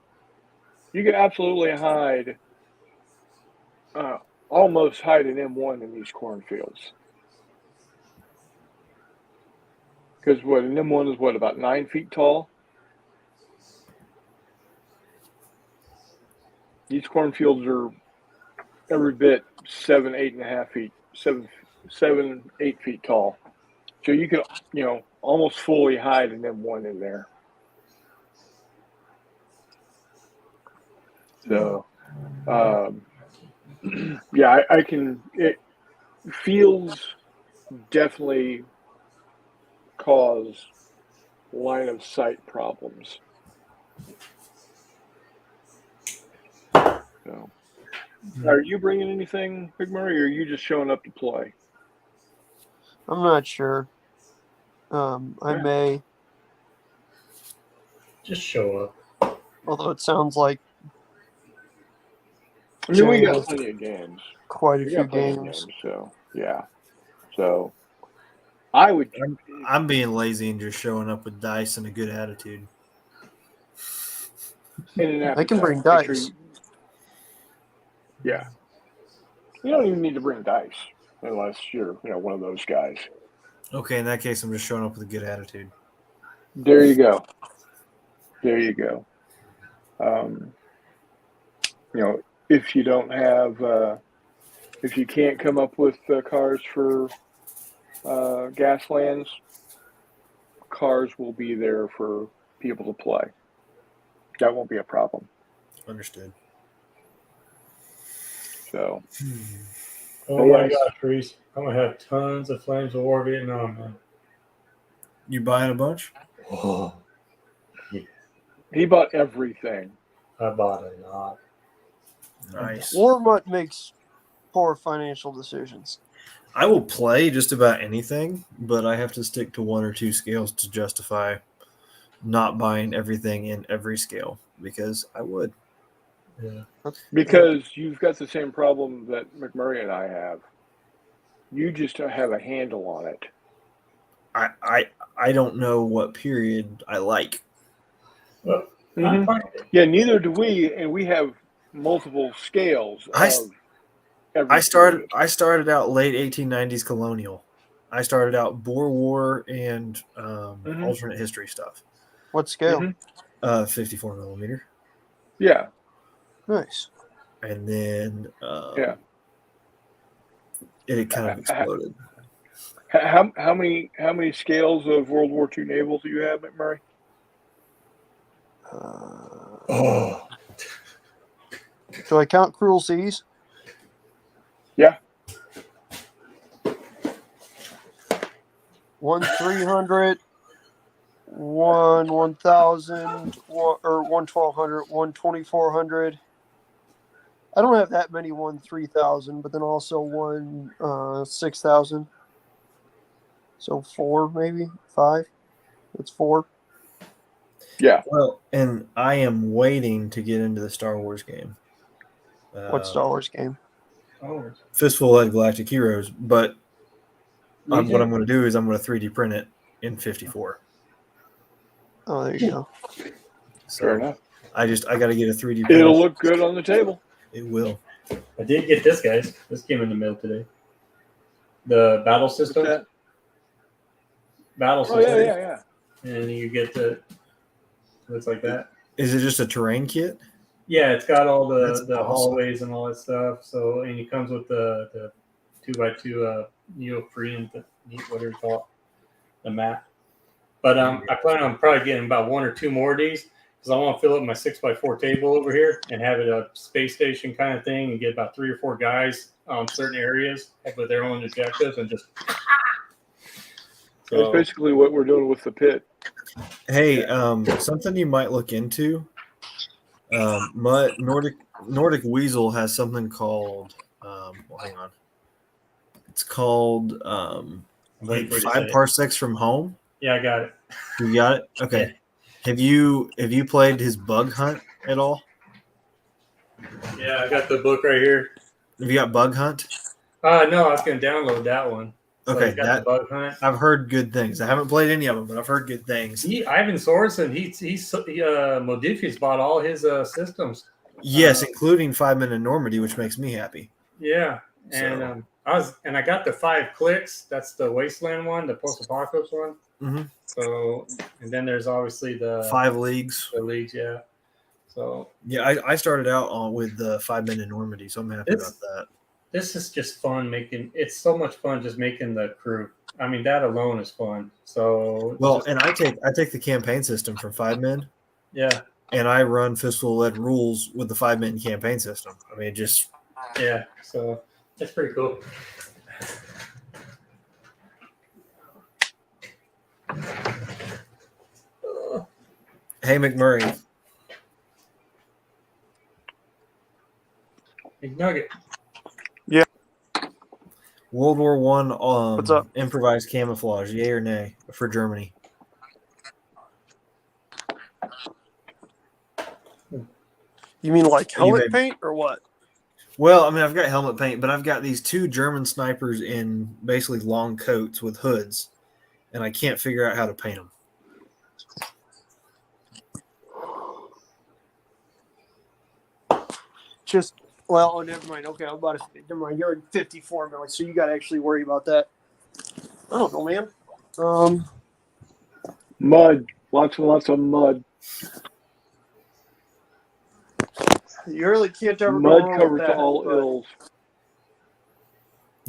You can absolutely hide. Almost hide an M1 in these cornfields. Because what an M1 is about 9 feet tall. These cornfields are every bit 7, 8.5 feet, 7, 8 feet tall. So you can, almost fully hide an M1 in there. So, yeah, I can. Fields definitely cause line of sight problems. So, are you bringing anything, Big Murray, or are you just showing up to play? I'm not sure. I Yeah. may, Just show up. although it sounds like I mean, we Jay got has plenty of games. quite a We few got plenty of games. games, so yeah. So I would. I'm being lazy and just showing up with dice and a good attitude. in an They can appetite. bring Make sure dice. yeah. You don't even need to bring dice unless you're, one of those guys. Okay, in that case, I'm just showing up with a good attitude. There you go. There you go. If you don't have, if you can't come up with cars for Gaslands, cars will be there for people to play. That won't be a problem. Understood. So, Oh my yes. gosh, Reese. I'm going to have tons of Flames of War Vietnam, man. You buying a bunch? Oh, He bought everything. I bought a lot. Nice. Warmutt makes poor financial decisions. I will play just about anything, but I have to stick to one or two scales to justify not buying everything in every scale because I would. Yeah. Because you've got the same problem that McMurray and I have. You just have a handle on it. I don't know what period I like. Well, Yeah, neither do we, and we have multiple scales of every I started period. out late 1890s colonial. I started out Boer War and alternate history stuff. What scale? 54 millimeter. Yeah. Nice. And then Yeah. it kind of exploded. How many scales of World War II naval do you have, McMurray? Do I count Cruel Seas? Yeah. 1,300, 1,000, or 1,200, 1,2400. I don't have that many 3,000, but then also 6,000. So 4, maybe 5. That's 4. Yeah. Well, and I am waiting to get into the Star Wars game. What Star Wars game? Fistful of Galactic Heroes, but what I'm Legion? going to do is I'm going to 3D print it in 54. Oh, there you go. So Fair enough. I got to get a 3D print. It'll look good on the table. It will. I did get this, guys. This came in the mail today. The battle system. What's that? Battle Oh, system. yeah. And you get to looks like that. Is it just a terrain kit? Yeah, it's got all That's the awesome. hallways and all that stuff. So, and it comes with the 2x2 neoprene, whatever you call it, the mat. But I plan on probably getting about 1 or 2 more of these because I want to fill up my 6x4 table over here and have it a space station kind of thing and get about 3 or 4 guys on certain areas with their own objectives and just. That's basically what we're doing with the pit. Hey, something you might look into. Nordic Weasel has something called. Hang on. It's called 5 parsecs from home. Yeah, I got it. You got it. Okay. Yeah. Have you played his Bug Hunt at all? Yeah, I got the book right here. Have you got Bug Hunt? No, I was going to download that one. So Okay, the Bug Hunt. I've heard good things. I haven't played any of them, but I've heard good things. Ivan Sorensen, Modifius bought all his systems. Yes, including 5 Men in Normandy, which makes me happy. Yeah, and I got the 5 clicks. That's the Wasteland one, the post-apocalypse one. Mm-hmm. So, and then there's obviously the 5 Leagues. The leagues, yeah. So yeah, I started out with the 5 Men in Normandy, so I'm happy about that. This is just fun making. It's so much fun just making the crew. I mean, that alone is fun. So and I take the campaign system from 5 Men. Yeah. And I run Fistful of Lead rules with the 5 Men campaign system. I mean, just yeah. So that's pretty cool. Hey, McMurray. Big Nugget. Yeah. World War I What's up? improvised camouflage, yay or nay, for Germany? You mean like helmet paint or what? Well, I mean, I've got helmet paint, but I've got these 2 German snipers in basically long coats with hoods, and I can't figure out how to paint them. Just well, oh, never mind. Okay, I'm about to never mind. You're in 54 milli, so you got to actually worry about that. I don't know, man. Mud. Lots and lots of mud. You really can't ever go Mud wrong with covers that. all but- ills.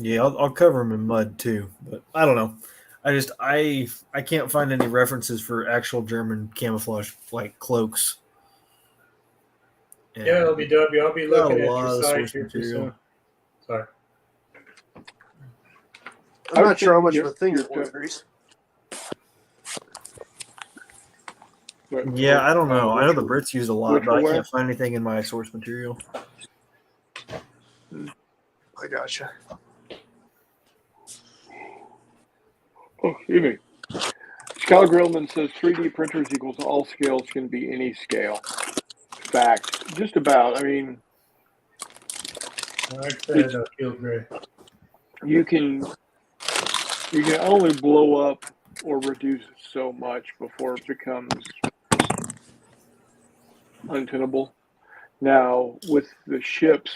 Yeah, I'll cover them in mud too, but I don't know. I can't find any references for actual German camouflage like cloaks. And Yeah, LBW. I'll be got looking a at lot your of site source here pretty material. soon. Sorry. I'm not sure how think much of you're- a thing you're it was, Reese. But Yeah, I don't know. I know the which- Brits use a lot, which but I where? can't find anything in my source material. I gotcha. Oh, excuse me. Scott Grillman says 3D printers equals all scales can be any scale. Fact. Just about. I mean, Like I said, field gray. you can only blow up or reduce so much before it becomes untenable. Now, with the ships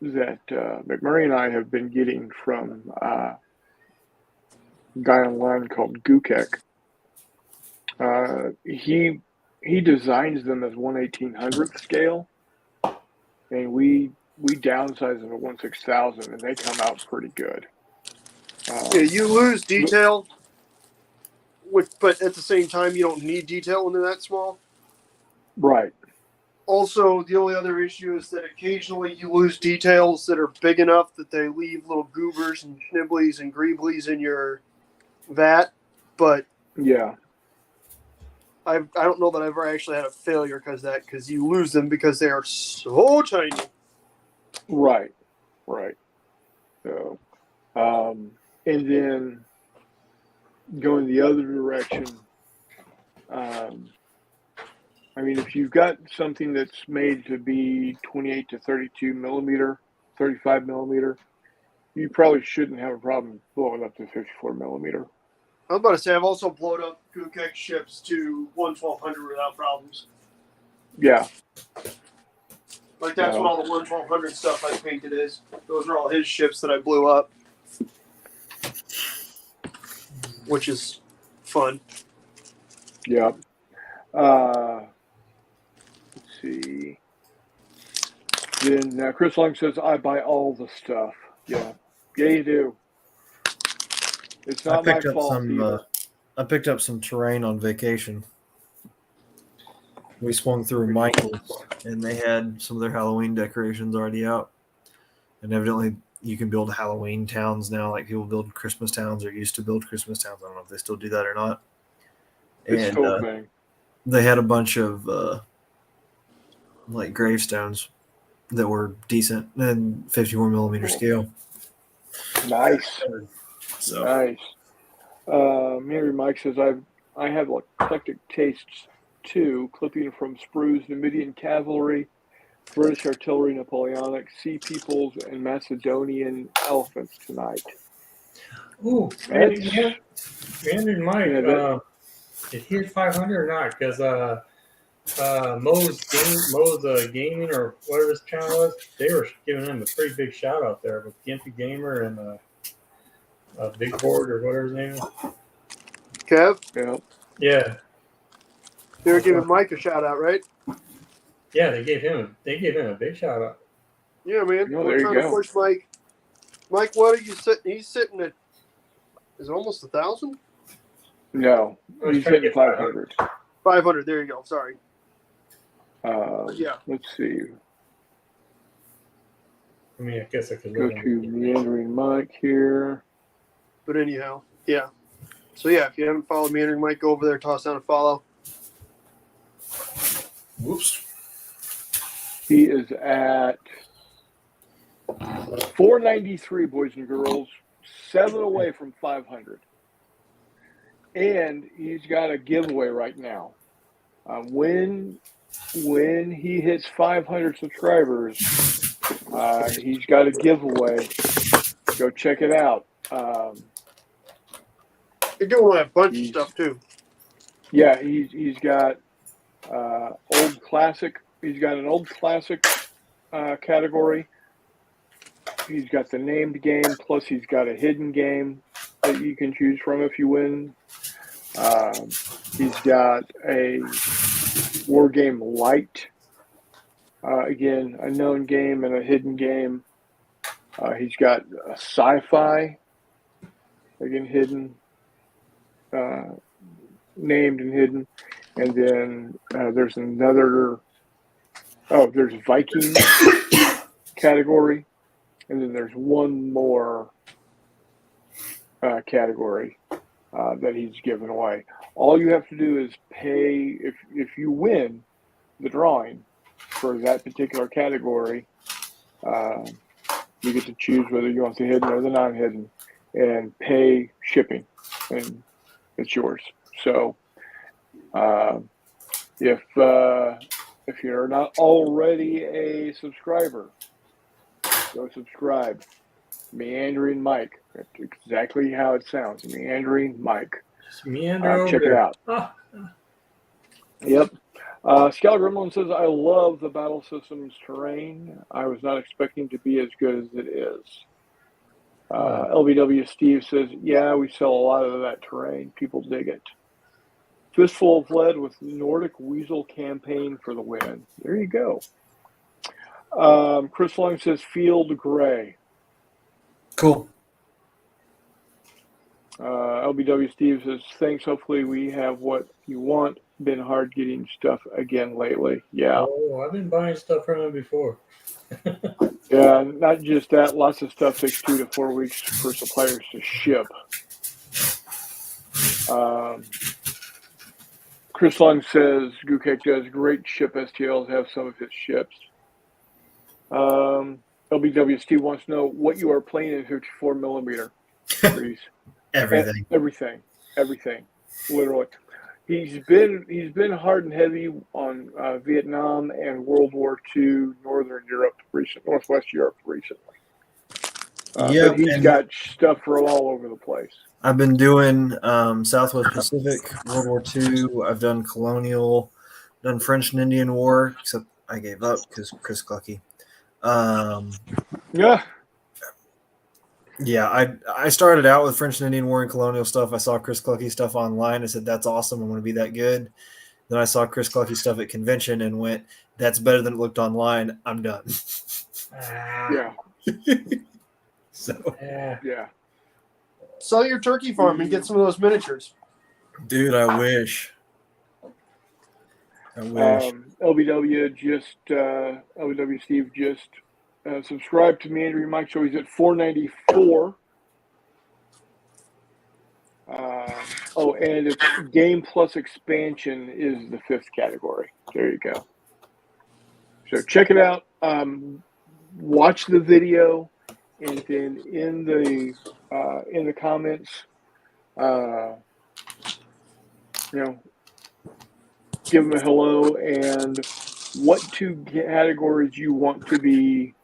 that McMurray and I have been getting from a guy online called Gukek, he designs them as 1/1800th scale, and we downsize them to 1/6000, and they come out pretty good. Yeah, you lose detail, but at the same time, you don't need detail when they're that small. Right. Also, the only other issue is that occasionally you lose details that are big enough that they leave little goobers and schnibblies and greeblies in your vat. But Yeah. I don't know that I've ever actually had a failure because you lose them because they are so tiny. Right. Right. So, and then going the other direction, I mean, if you've got something that's made to be 28 to 32 millimeter, 35 millimeter, you probably shouldn't have a problem blowing up to 54 millimeter. I was about to say I've also blown up Gukek ships to 1/1200 without problems. Yeah. Like that's what all the 1/1200 stuff I painted is. Those are all his ships that I blew up, which is fun. Yeah. Let's see. Then Chris Long says, I buy all the stuff. Yeah. Yeah, you do. It's not my fault either. I picked up some terrain on vacation. We swung through Michael's, and they had some of their Halloween decorations already out. And evidently, you can build Halloween towns now, like people build Christmas towns or used to build Christmas towns. I don't know if they still do that or not. It's And still a thing. they had a bunch of like gravestones that were decent and 54 millimeter scale. Nice. So Nice. Mary Mike says, I have eclectic tastes too, clipping from Sprues, Numidian cavalry, British artillery, Napoleonic, sea peoples, and Macedonian elephants tonight. Ooh, That's- Andrew and Mike, Yeah, did he hit 500 or not? Because Mo's Gaming or whatever his channel was, they were giving him a pretty big shout out there with Gimpy Gamer and Big Board or whatever his name is. Kev, Yeah. Yeah, they were giving Mike a shout out, right? yeah, they gave him a big shout out. Yeah, man. No, We're there you trying to go. push Mike. Mike, what are you sitting? He's sitting at. Is it almost 1,000? No, I was he's trying to hitting get 500. 500. There you go. Sorry. Yeah. Let's see. I mean, I guess I could Go live to Meandering Mike here. But anyhow, yeah. So yeah, if you haven't followed Meandering Mike, go over there, toss down a follow. whoops. He is at 493, boys and girls, 7 away from 500. And he's got a giveaway right now. When he hits 500 subscribers, he's got a giveaway. Go check it out. You're doing a bunch of stuff too. Yeah, he's got old classic. He's got an old classic category. He's got the named game, plus he's got a hidden game that you can choose from if you win. He's got a war game light. Again, a known game and a hidden game. He's got a sci-fi, again, hidden, named and hidden. And then there's another, there's Viking category. And then there's one more category that he's given away. All you have to do is pay, if you win the drawing for that particular category, you get to choose whether you want the hidden or the non-hidden and pay shipping, and it's yours. So if you're not already a subscriber, go subscribe. Meandering Mike. That's exactly how it sounds. Meandering Mike. Just meander Check it out. Yep. Scout Gremlin says, I love the battle systems terrain. I was not expecting to be as good as it is. LBW Steve says, yeah, we sell a lot of that terrain. People dig it. Fistful of Lead with Nordic Weasel campaign for the win. There you go. Chris Long says, Field Gray. Cool. LBW Steve says, thanks. Hopefully we have what you want. Been hard getting stuff again lately. Yeah. Oh, I've been buying stuff from him before. Yeah, not just that. Lots of stuff takes 2 to 4 weeks for suppliers to ship. Chris Long says, Gookek does great ship STLs, have some of his ships. LBW Steve wants to know what you are playing in 54 millimeter. Everything. Everything. Literally. He's been hard and heavy on Vietnam and World War II, Northwest Europe recently. But he's got stuff from all over the place. I've been doing Southwest Pacific, World War II. I've done Colonial, done French and Indian War, except I gave up because Chris Clucky. Yeah, I started out with French and Indian War and Colonial stuff. I saw Chris Clucky stuff online. I said, that's awesome. I'm going to be that good. Then I saw Chris Clucky stuff at convention and went, that's better than it looked online. I'm done. Yeah. So, yeah. Sell your turkey farm and get some of those miniatures. Dude, I wish. LBW Steve just subscribed to Meandering Mike, so he's at 494. And it's Game Plus Expansion is the 5th category. There you go. So check it out. Watch the video, and then in the comments, give them a hello and what 2 categories you want to be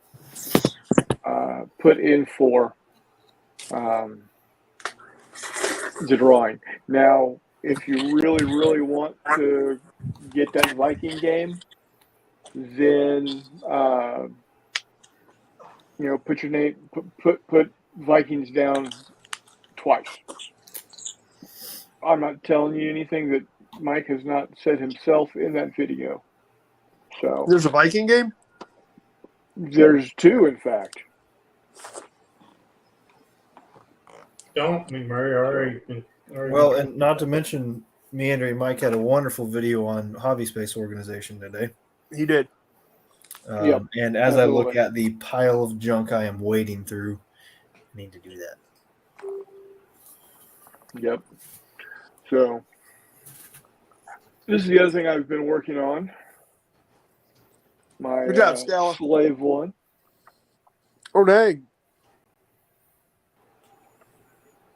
put in for the drawing. Now, if you really, really want to get that Viking game, then put your name, put Vikings down twice. I'm not telling you anything that Mike has not said himself in that video. So there's a Viking game? There's 2, in fact. Don't me, Murray. Already. Well, and not to mention, Meandering Mike had a wonderful video on Hobby Space Organization today. He did. And as I look at the pile of junk I am wading through, I need to do that. Yep. So this is the other thing I've been working on. My good job, Scala. Slave one. Oh, dang.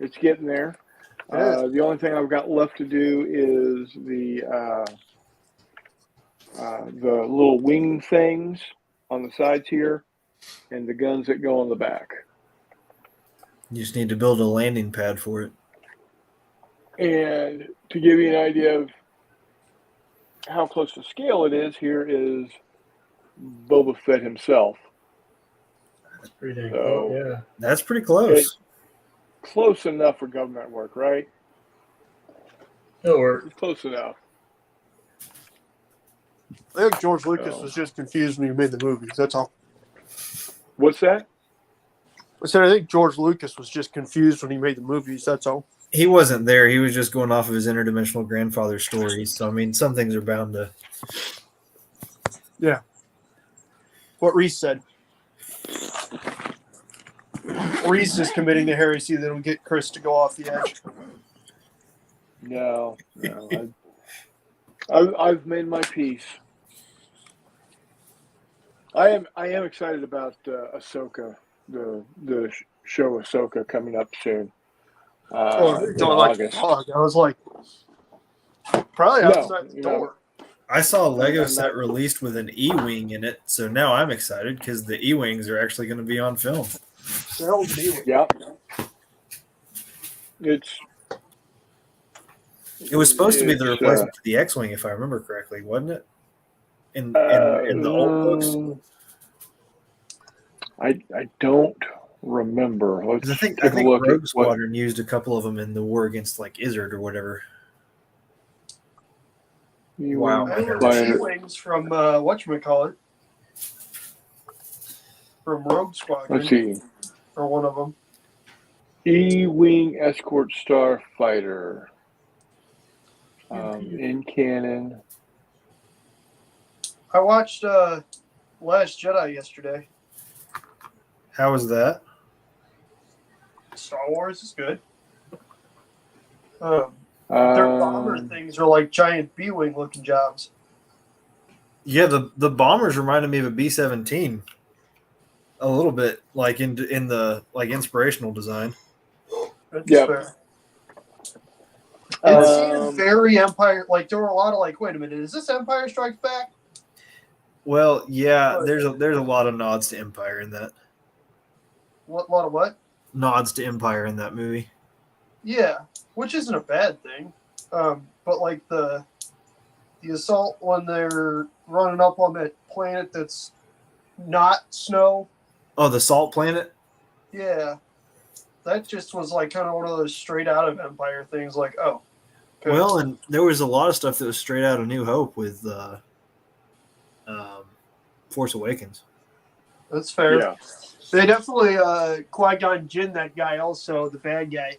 It's getting there. The only thing I've got left to do is the little wing things on the sides here and the guns that go on the back. You just need to build a landing pad for it. And to give you an idea of how close to scale it is, here is Boba Fett himself. That's pretty dang So- cool. Yeah. That's pretty close. Close enough for government work, right? It'll work. It's close enough. I think George Lucas Oh. was just confused when he made the movies. That's all. What's that? I said I think George Lucas was just confused when he made the movies. That's all. He wasn't there. He was just going off of his interdimensional grandfather stories. So I mean, some things are bound to. What Reese said. Reese is committing the heresy that'll get Chris to go off the edge. No. I've made my peace. I am excited about Ahsoka, the show Ahsoka coming up soon. In Don't like August. dog. I was like, probably No, outside the you know, door. I saw a Lego I'm set not- released with an E-wing in it, so now I'm excited because the E-wings are actually going to be on film. The hell's the deal? Yeah. It was supposed to be the It's, replacement for the X-wing, if I remember correctly, wasn't it? In the old books, I don't remember. Let's 'cause I think take a look Rogue at Squadron used a couple of them in the war against like Izzard or whatever. Wow. I remember Fighter. T-Wings from whatchamacallit. From Rogue Squadron. Let's see. Or one of them. E-wing escort starfighter. In canon. I watched Last Jedi yesterday. How was that? Star Wars is good. Their bomber things are like giant B-wing looking jobs. Yeah, the bombers reminded me of a B-17 a little bit, like in the like inspirational design. That's Yep. fair. It seemed Um, very Empire. Like there were a lot of like, wait a minute, is this Empire Strikes Back? Well, yeah, there's a lot of nods to Empire in that. What lot of what? Nods to Empire in that movie. Yeah, which isn't a bad thing. But like the assault when they're running up on that planet that's not snow. Oh, the Salt Planet? Yeah, that just was like kind of one of those straight out of Empire things. Like, oh, okay. Well, and there was a lot of stuff that was straight out of New Hope with Force Awakens. That's fair. yeah. They definitely Qui-Gon Jinn that guy also, the bad guy.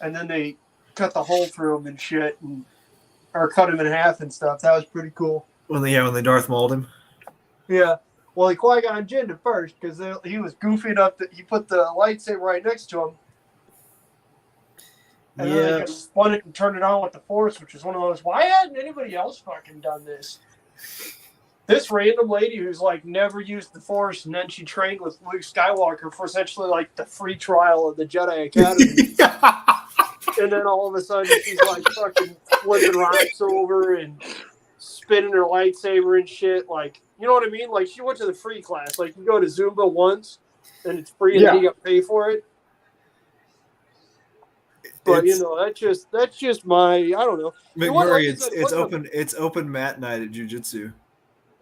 And then they cut the hole through him and shit, or cut him in half and stuff. That was pretty cool. When they Darth Mauled him. Yeah. Well, he Qui-Gon Jinn at first because he was goofy enough that he put the lightsaber right next to him. And then they just spun it and turned it on with the Force, which is one of those, why hadn't anybody else fucking done this? This random lady who's like never used the Force, and then she trained with Luke Skywalker for essentially like the free trial of the Jedi Academy. And then all of a sudden she's like fucking flipping rocks over and spinning her lightsaber and shit. Like, you know what I mean? Like she went to the free class. Like you go to Zumba once and it's free and then you got to pay for it. But you know, that's just my, I don't know. McMurray, Like it's open mat night at jiu-jitsu.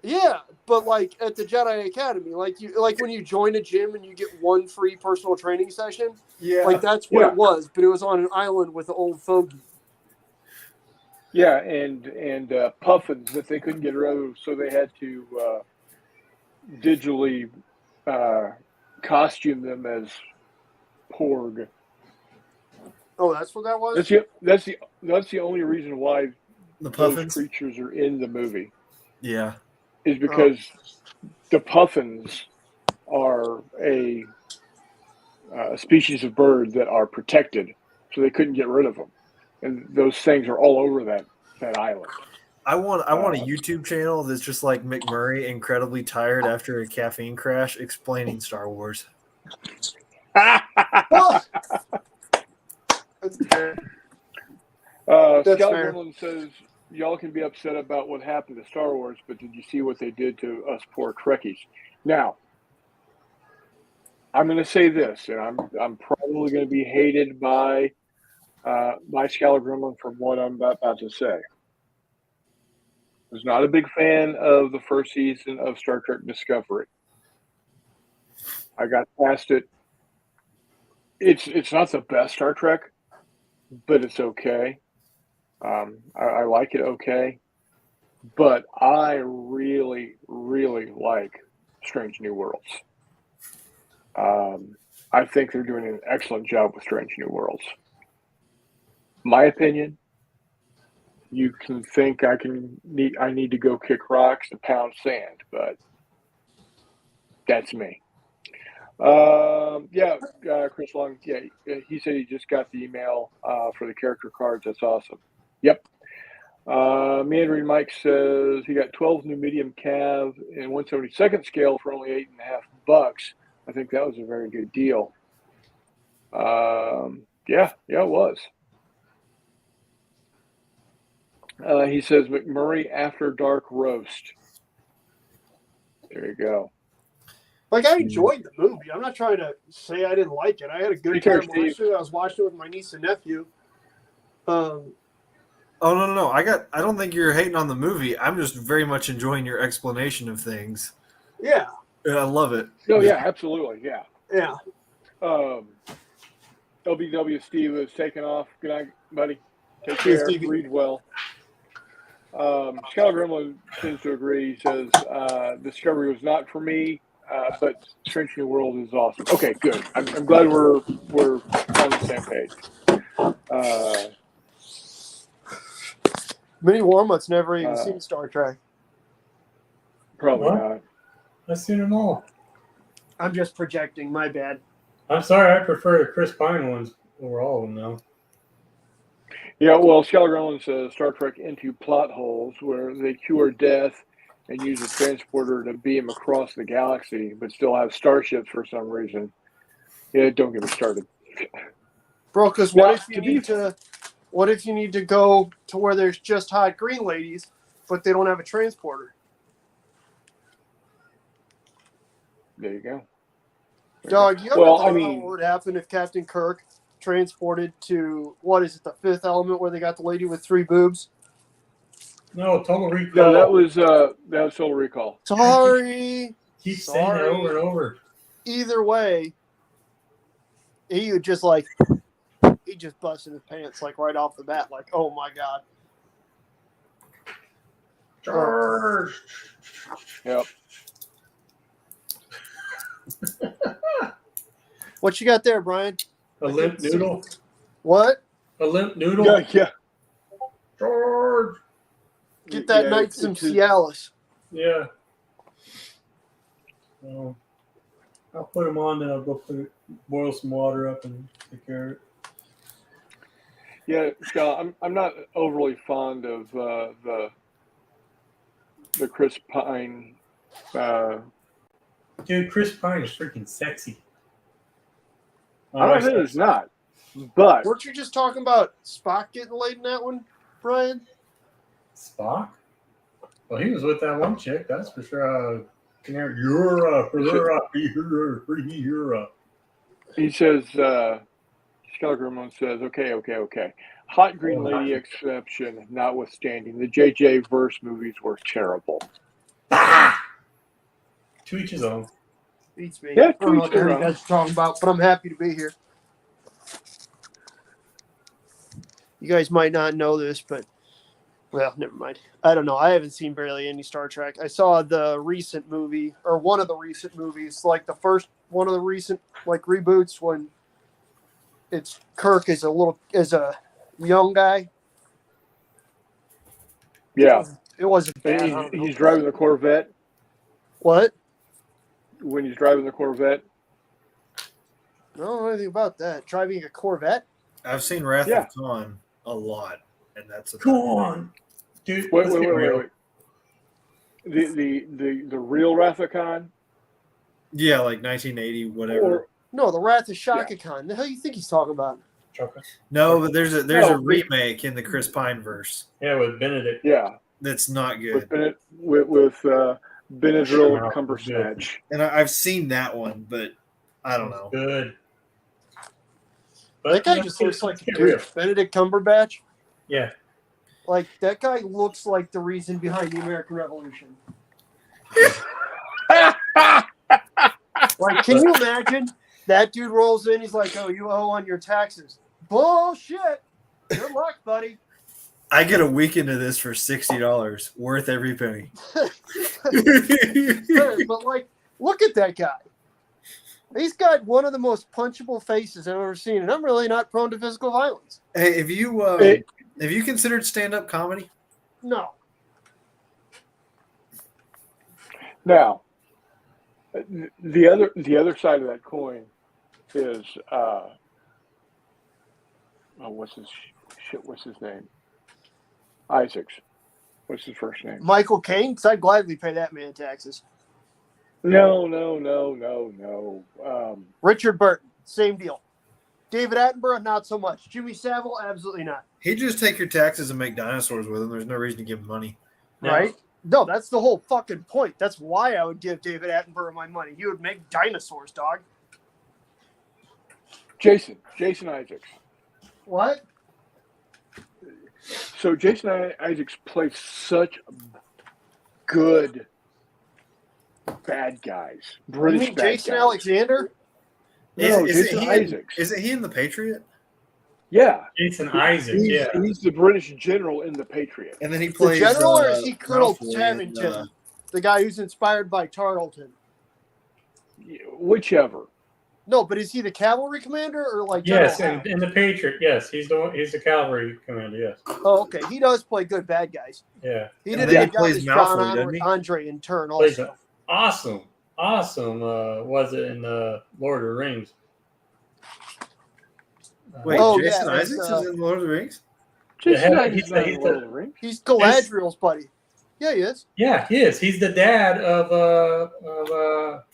Yeah, but like at the Jedi Academy, like when you join a gym and you get one free personal training session. Yeah. Like that's what it was, but it was on an island with an old fogey. Yeah, and puffins that they couldn't get rid of, so they had to digitally costume them as Porg. Oh, that's what that was? That's the only reason why The those puffins. creatures are in the movie, Yeah. is because the puffins are a species of bird that are protected, so they couldn't get rid of them, and those things are all over that island. I want a YouTube channel that's just like McMurray, incredibly tired after a caffeine crash, explaining Star Wars. Well, that's fair. Scout That's fair. Gremlin says, y'all can be upset about what happened to Star Wars, but did you see what they did to us poor Trekkies? Now, I'm going to say this, and I'm probably going to be hated by Scout Gremlin from what I'm about to say. Was not a big fan of the first season of Star Trek Discovery. I got past it. It's not the best Star Trek, but it's okay. I like it okay. But I really, really like Strange New Worlds. I think they're doing an excellent job with Strange New Worlds. My opinion, you can think I need to go kick rocks and pound sand, but that's me. Chris Long, he said he just got the email for the character cards. That's awesome. Yep. Meandering Mike says he got 12 new medium cav and 172nd scale for only $8.50. I think that was a very good deal. Yeah, it was. He says McMurray After Dark Roast. There you go. Like, I enjoyed the movie. I'm not trying to say I didn't like it. I had a good time watching it. I was watching it with my niece and nephew. Oh no! I don't think you're hating on the movie. I'm just very much enjoying your explanation of things. Yeah. I love it. Oh yeah, absolutely. Yeah. Yeah. LBW Steve is taking off. Good night, buddy. Take Cheers, care. Stevie. Read well. Skylar Gremlin tends to agree. He says Discovery was not for me, but Strange New World is awesome. Okay, good. I'm glad we're on the same page. Many Warmuts never even seen Star Trek. Probably What? not. I've seen them all. I'm just projecting. My bad. I'm sorry, I prefer the Chris Pine ones over all of them now. Yeah, well, Skylar Gremlin says Star Trek into plot holes where they cure death and use a transporter to beam across the galaxy, but still have starships for some reason. Yeah, don't get me started. Bro, because what if you need to go to where there's just hot green ladies, but they don't have a transporter? There you go. Dog, you ever thought about what would happen if Captain Kirk transported to, what is it, the Fifth Element, where they got the lady with 3 boobs? No, Total Recall. No, that was Total Recall. Sorry. Keep saying that over and over. Either way, he would just he just busted his pants like right off the bat, like, oh my god. Charge. Yep. What you got there, Brian? A limp noodle. What? A limp noodle. Yeah. Charge. Get that night some Cialis. Yeah. I'll put them on, then I'll go boil some water up and take care of it. Yeah, Scott, I'm not overly fond of the Chris Pine. Dude, Chris Pine is freaking sexy. I don't think he's not, but weren't you just talking about Spock getting laid in that one, Brian? Spock? Well, he was with that one chick, that's for sure. Europe. He says, Skylar Gremlin says, okay. Hot Green Lady exception notwithstanding, the JJ verse movies were terrible. To each his own. Beats me. Yeah, I don't know what the hell you guys are talking about, but I'm happy to be here. You guys might not know this, but, well, never mind. I don't know. I haven't seen barely any Star Trek. I saw the recent movie, or one of the recent movies, like the first one of the recent reboots when it's Kirk as a young guy. Yeah. It wasn't bad. He's driving the Corvette. What? When he's driving the Corvette. I don't know anything about that. Driving a Corvette? I've seen Wrath of Khan a lot, and that's Come on, dude. Wait. The real Wrath of Khan? Yeah, like 1980, whatever. No, the Wrath of Shaka Khan. The hell you think he's talking about? No, but there's a remake in the Chris Pine verse. Yeah, with Benedict. Yeah, that's not good. With Benadryl Cumberbatch. And I've seen that one, but I don't know. Good. But that guy just looks like a dude. Benedict Cumberbatch? Yeah. Like, that guy looks like the reason behind the American Revolution. Like, can you imagine? That dude rolls in, he's like, oh, you owe on your taxes. Bullshit. Good luck, buddy. I get a weekend of this for $60, worth every penny. But, like, look at that guy. He's got one of the most punchable faces I've ever seen, and I'm really not prone to physical violence. Hey, have you considered stand-up comedy? No. Now, the other side of that coin is what's his name? Isaacs. What's his first name? Michael Caine? Because I'd gladly pay that man taxes. No. Richard Burton, same deal. David Attenborough, not so much. Jimmy Savile, absolutely not. He'd just take your taxes and make dinosaurs with them. There's no reason to give him money. No. Right? No, that's the whole fucking point. That's why I would give David Attenborough my money. He would make dinosaurs, dog. Jason Isaacs. What? So Jason Isaacs plays such good bad guys. You British mean bad Jason guys. Alexander? No, Jason Isaacs. Isn't he in The Patriot? Yeah. Jason Isaacs, He's the British general in The Patriot. And then he The plays general, or is he Colonel Malfoy Tavington? The guy who's inspired by Tarleton? Whichever. No, but is he the cavalry commander or like? yes, General and in the Patriot, yes, he's the cavalry commander, yes, Oh, okay. He does play good bad guys. yeah. He And did then a he good job plays as Malfoy, John doesn't he? Andre in Turn Plays also. awesome. Was it in Lord of the Rings? Wait, Oh, Jason yeah, Isaacs that's, is in Lord of the Rings? Jason Yeah, Isaacs he's is not the- in Lord of the Rings. He's Galadriel's buddy. Yeah, he is. Yeah, he is. He's the dad of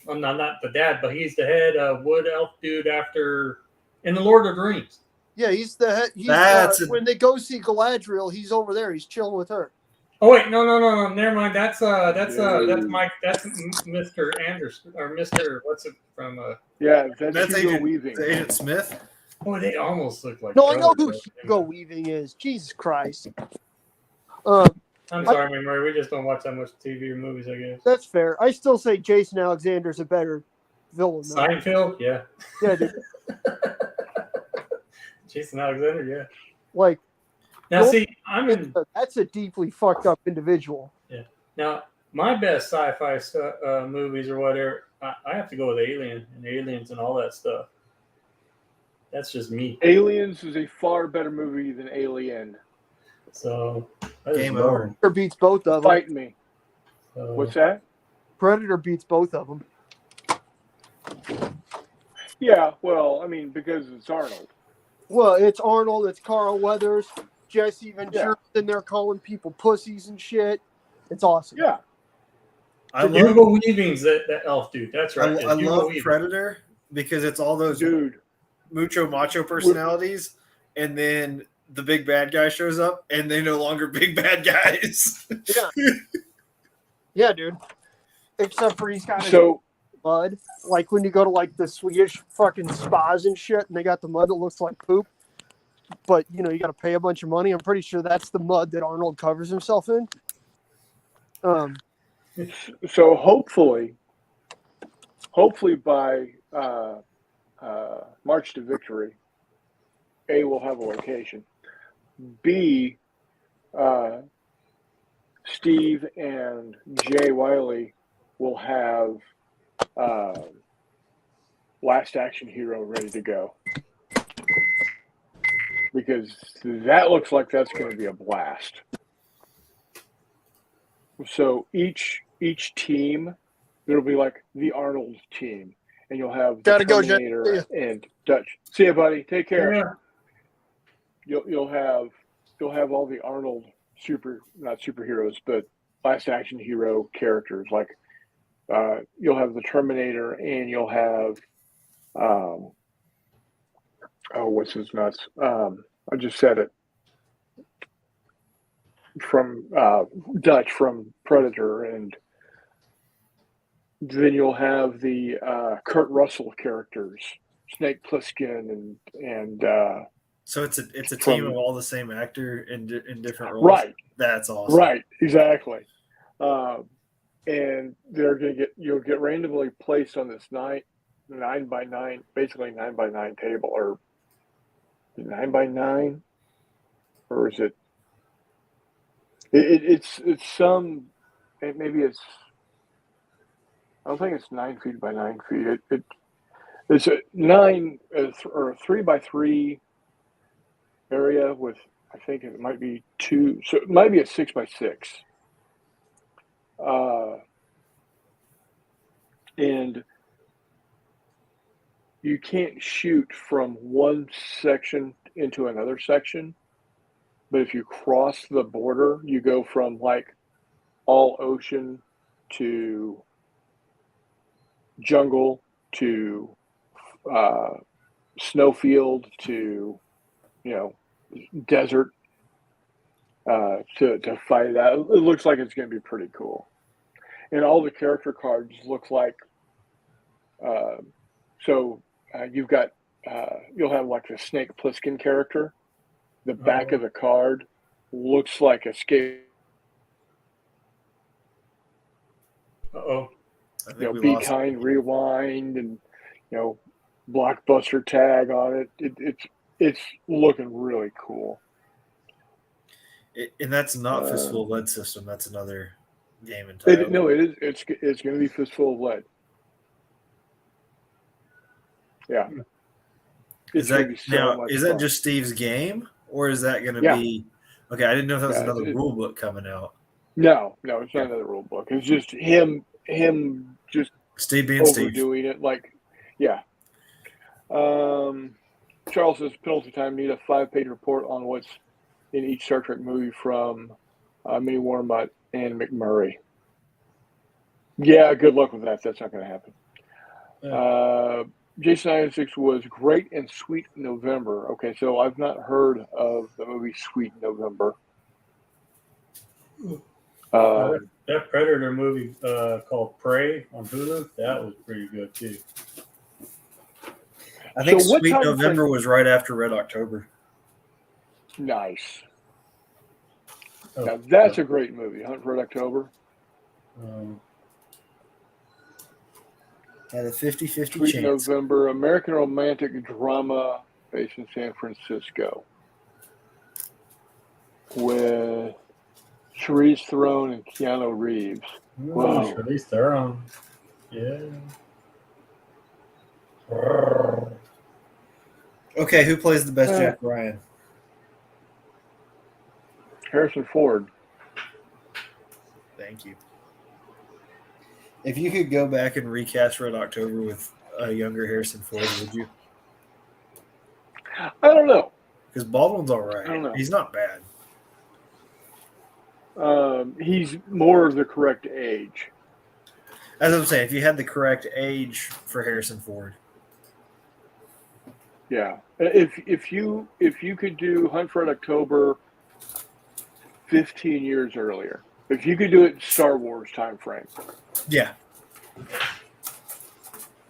well, not the dad, but he's the head wood elf dude after in the Lord of the Rings. Yeah, he's the head. He's, when they go see Galadriel, he's over there. He's chilling with her. Oh wait, no, never mind. That's Mike. That's Mr. Anderson or Mr. What's it from? Yeah, that's That's Hugo Agent, Weaving. Agent Smith. Boy, they almost look like. No, I know who brothers. Hugo Weaving is. Jesus Christ. I'm sorry, Murray. We just don't watch that much TV or movies, I guess. That's fair. I still say Jason Alexander's a better villain. Though. Seinfeld, yeah. Yeah, dude. Jason Alexander, yeah. Like, Now, Nope. see, I'm in. that's a deeply fucked up individual. Now, my best sci-fi movies or whatever, I have to go with Alien and Aliens and all that stuff. That's just me. Aliens is a far better movie than Alien. So that is Game no. over. Predator beats both of them. Fight me. So, What's that? Predator beats both of them. Yeah, well, I mean, because it's Arnold. Well, it's Arnold, it's Carl Weathers, Jesse Ventura's Yeah. in there calling people pussies and shit. It's awesome. Yeah. I love, Hugo Weaving's that elf dude. That's right. I it's Hugo love Weaving. Predator because it's all those Dude. macho personalities, and then the big bad guy shows up, and they're no longer big bad guys. Yeah. Yeah, dude. Except for he's got So, mud. Like when you go to like the Swedish fucking spas and shit, and they got the mud that looks like poop. But you know, you got to pay a bunch of money. I'm pretty sure that's the mud that Arnold covers himself in. so hopefully by March to Victory, A, will have a location. B, Steve and Jay Wiley will have Last Action Hero ready to go. Because that looks like that's going to be a blast. So each team, there'll be like the Arnold team, and you'll have the Gotta go, Jay. Terminator and Dutch. See ya, buddy. Take care. Yeah. You'll have all the Arnold not superheroes, but Last Action Hero characters. Like you'll have the Terminator, and you'll have what's his nuts? I just said it. From Dutch from Predator, and then you'll have the Kurt Russell characters, Snake Plissken and So it's a From- team of all the same actor in different roles. Right. That's awesome. Right, exactly. And you'll get randomly placed on this 9x9, basically 9x9 table, or 9x9, or is it? It's some. Maybe it's. I don't think it's 9 feet by 9 feet. It's a or a 3x3 area with. I think it might be 2. So it might be a 6x6. And you can't shoot from one section into another section, but if you cross the border, you go from like all ocean to jungle to snowfield to desert to fight it out. It looks like it's going to be pretty cool, and all the character cards look like you've got you'll have like the Snake Plissken character. The back of the card looks like a skate. I think we Be lost. kind, rewind, and blockbuster tag on it. It's looking really cool. And that's not Fistful of Lead system. That's another game entirely. It is. It's going to be Fistful of Lead. Yeah. Is that just Steve's game, or is that going to be? Okay, I didn't know if that was another rule book coming out. No, it's not another rule book. It's just him just Steve being overdoing it. Like, yeah. Charles says penalty time. Need a 5-page report on what's in each Star Trek movie from Minnie Warmuth and McMurray. Yeah, good luck with that. That's not going to happen. Yeah. Jason 96 was great in Sweet November. Okay, so I've not heard of the movie Sweet November. That Predator movie called Prey on Hulu, that was pretty good too. I think Sweet November was right after Red October. Nice. Now that's a great movie, Hunt for Red October. Had a 50-50 Sweet chance. November, American romantic drama based in San Francisco with Charlize Theron and Keanu Reeves. Wow. Charlize Theron. Yeah. Okay, who plays the best Jack Ryan? Harrison Ford. Thank you. If you could go back and recast Red October with a younger Harrison Ford, would you? I don't know. Because Baldwin's all right. I don't know. He's not bad. He's more of the correct age. As I'm saying, if you had the correct age for Harrison Ford. Yeah. If you could do Hunt for Red October 15 years earlier, if you could do it in Star Wars time frame, yeah,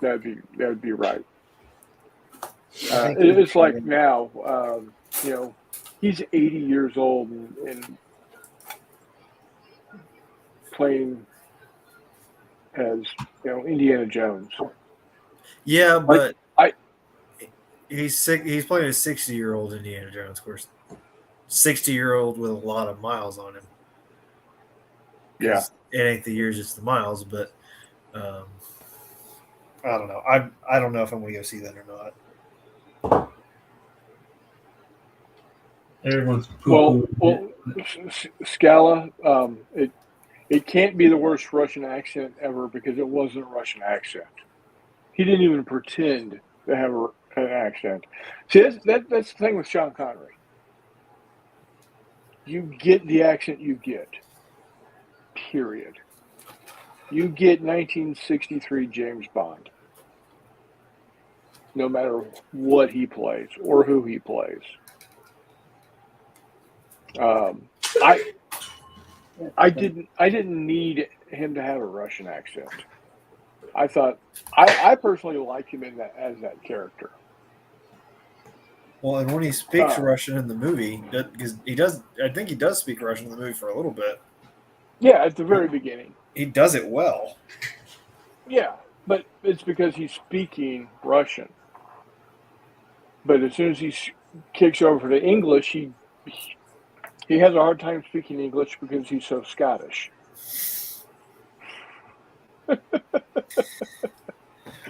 that'd be right. It's like now, he's 80 years old and playing as Indiana Jones. Yeah, but he's sick. He's playing a 60-year-old Indiana Jones, of course. 60-year-old with a lot of miles on him. Yeah, it ain't the years, it's the miles. But I don't know. I don't know if I'm going to go see that or not. Everyone's well, Scala. It can't be the worst Russian accent ever because it wasn't a Russian accent. He didn't even pretend to have an accent. See, that's the thing with Sean Connery. You get the accent you get. Period. You get 1963 James Bond. No matter what he plays or who he plays. I didn't need him to have a Russian accent. I thought I personally liked him as that character. Well, and when he speaks Oh. Russian in the movie, because he does, I think he does speak Russian in the movie for a little bit. Yeah, at the very beginning. He does it well. Yeah, but it's because he's speaking Russian. But as soon as he kicks over to English, he has a hard time speaking English because he's so Scottish.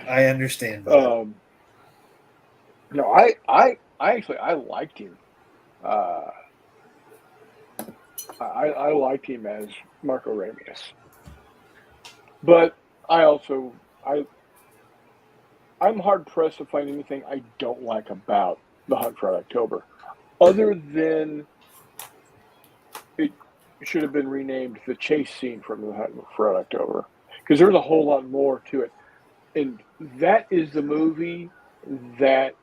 I understand that. No, I actually I liked him. I liked him as Marco Ramius, but I'm hard pressed to find anything I don't like about The Hunt for Red October, other than it should have been renamed the chase scene from The Hunt for Red October, because there's a whole lot more to it, and that is the movie that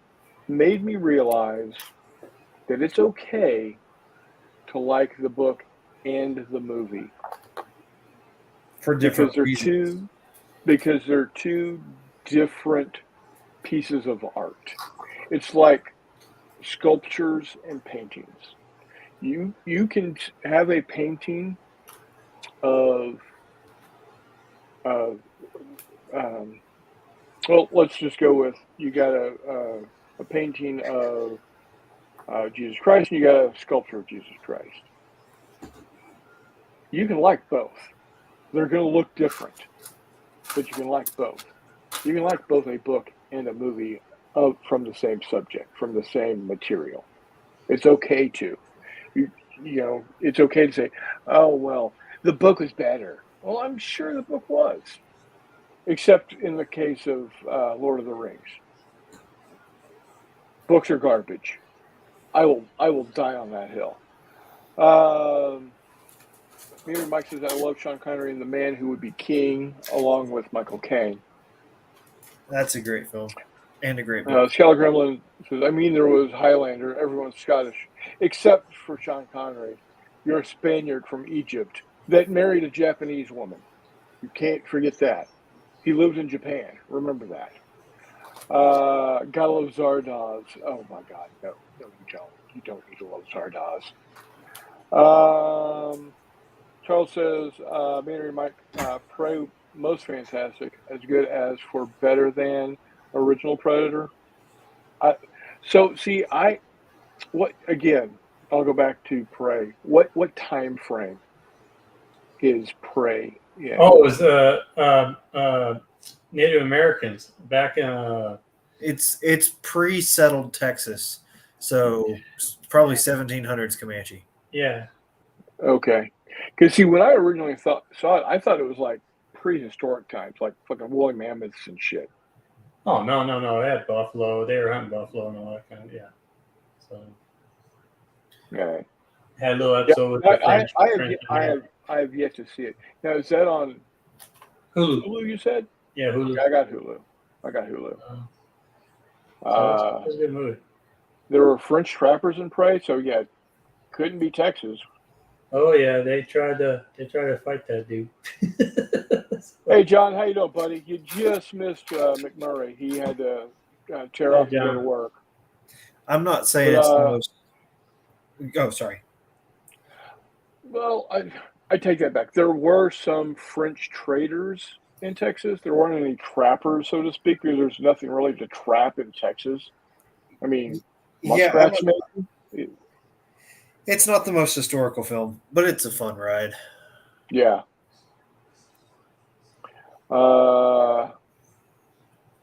made me realize that it's okay to like the book and the movie For different reasons. because they're two different pieces of art. It's like sculptures and paintings. You can have a painting of well, let's just go with you got a painting of Jesus Christ and you got a sculpture of Jesus Christ. You can like both. They're going to look different, but you can like both. You can like both a book and a movie from the same subject, from the same material. It's okay to. You know, it's okay to say, oh, well, the book was better. Well, I'm sure the book was, except in the case of Lord of the Rings. Books are garbage. I will die on that hill. Mary Mike says, I love Sean Connery in The Man Who Would Be King, along with Michael Caine. That's a great film. And a great book. Skeller Gremlin says, I mean, there was Highlander. Everyone's Scottish, except for Sean Connery. You're a Spaniard from Egypt that married a Japanese woman. You can't forget that. He lived in Japan. Remember that. Gotta love Zardoz. Oh, my God. No, you don't. You don't need to love Zardoz. Charles says, Manny and Mike, Prey, most fantastic, as good as for better than original Predator. I'll go back to Prey. What time frame is Prey? Yeah. Oh, it was Native Americans back in. It's pre-settled Texas, so probably 1700s Comanche. Yeah. Okay. Because see, when I originally saw it, I thought it was like prehistoric times, like fucking woolly mammoths and shit. Oh no! They had buffalo. They were hunting buffalo and all that kind of So Yeah. had a little episode with the French. I have yet to see it. Now, is that on Hulu? You said? Yeah, Hulu. Okay, I got Hulu. It's a good movie. There were French trappers in Prey, so yeah, couldn't be Texas. Oh yeah, they tried to fight that dude. Hey John, how you doing, buddy? You just missed McMurray. He had to tear off to go to work. I'm not saying it's the most. Oh, sorry. Well, I take that back. There were some French traders in Texas. There weren't any trappers, so to speak, because there's nothing really to trap in Texas. I mean, muskrats maybe. It's not the most historical film, but it's a fun ride. Yeah.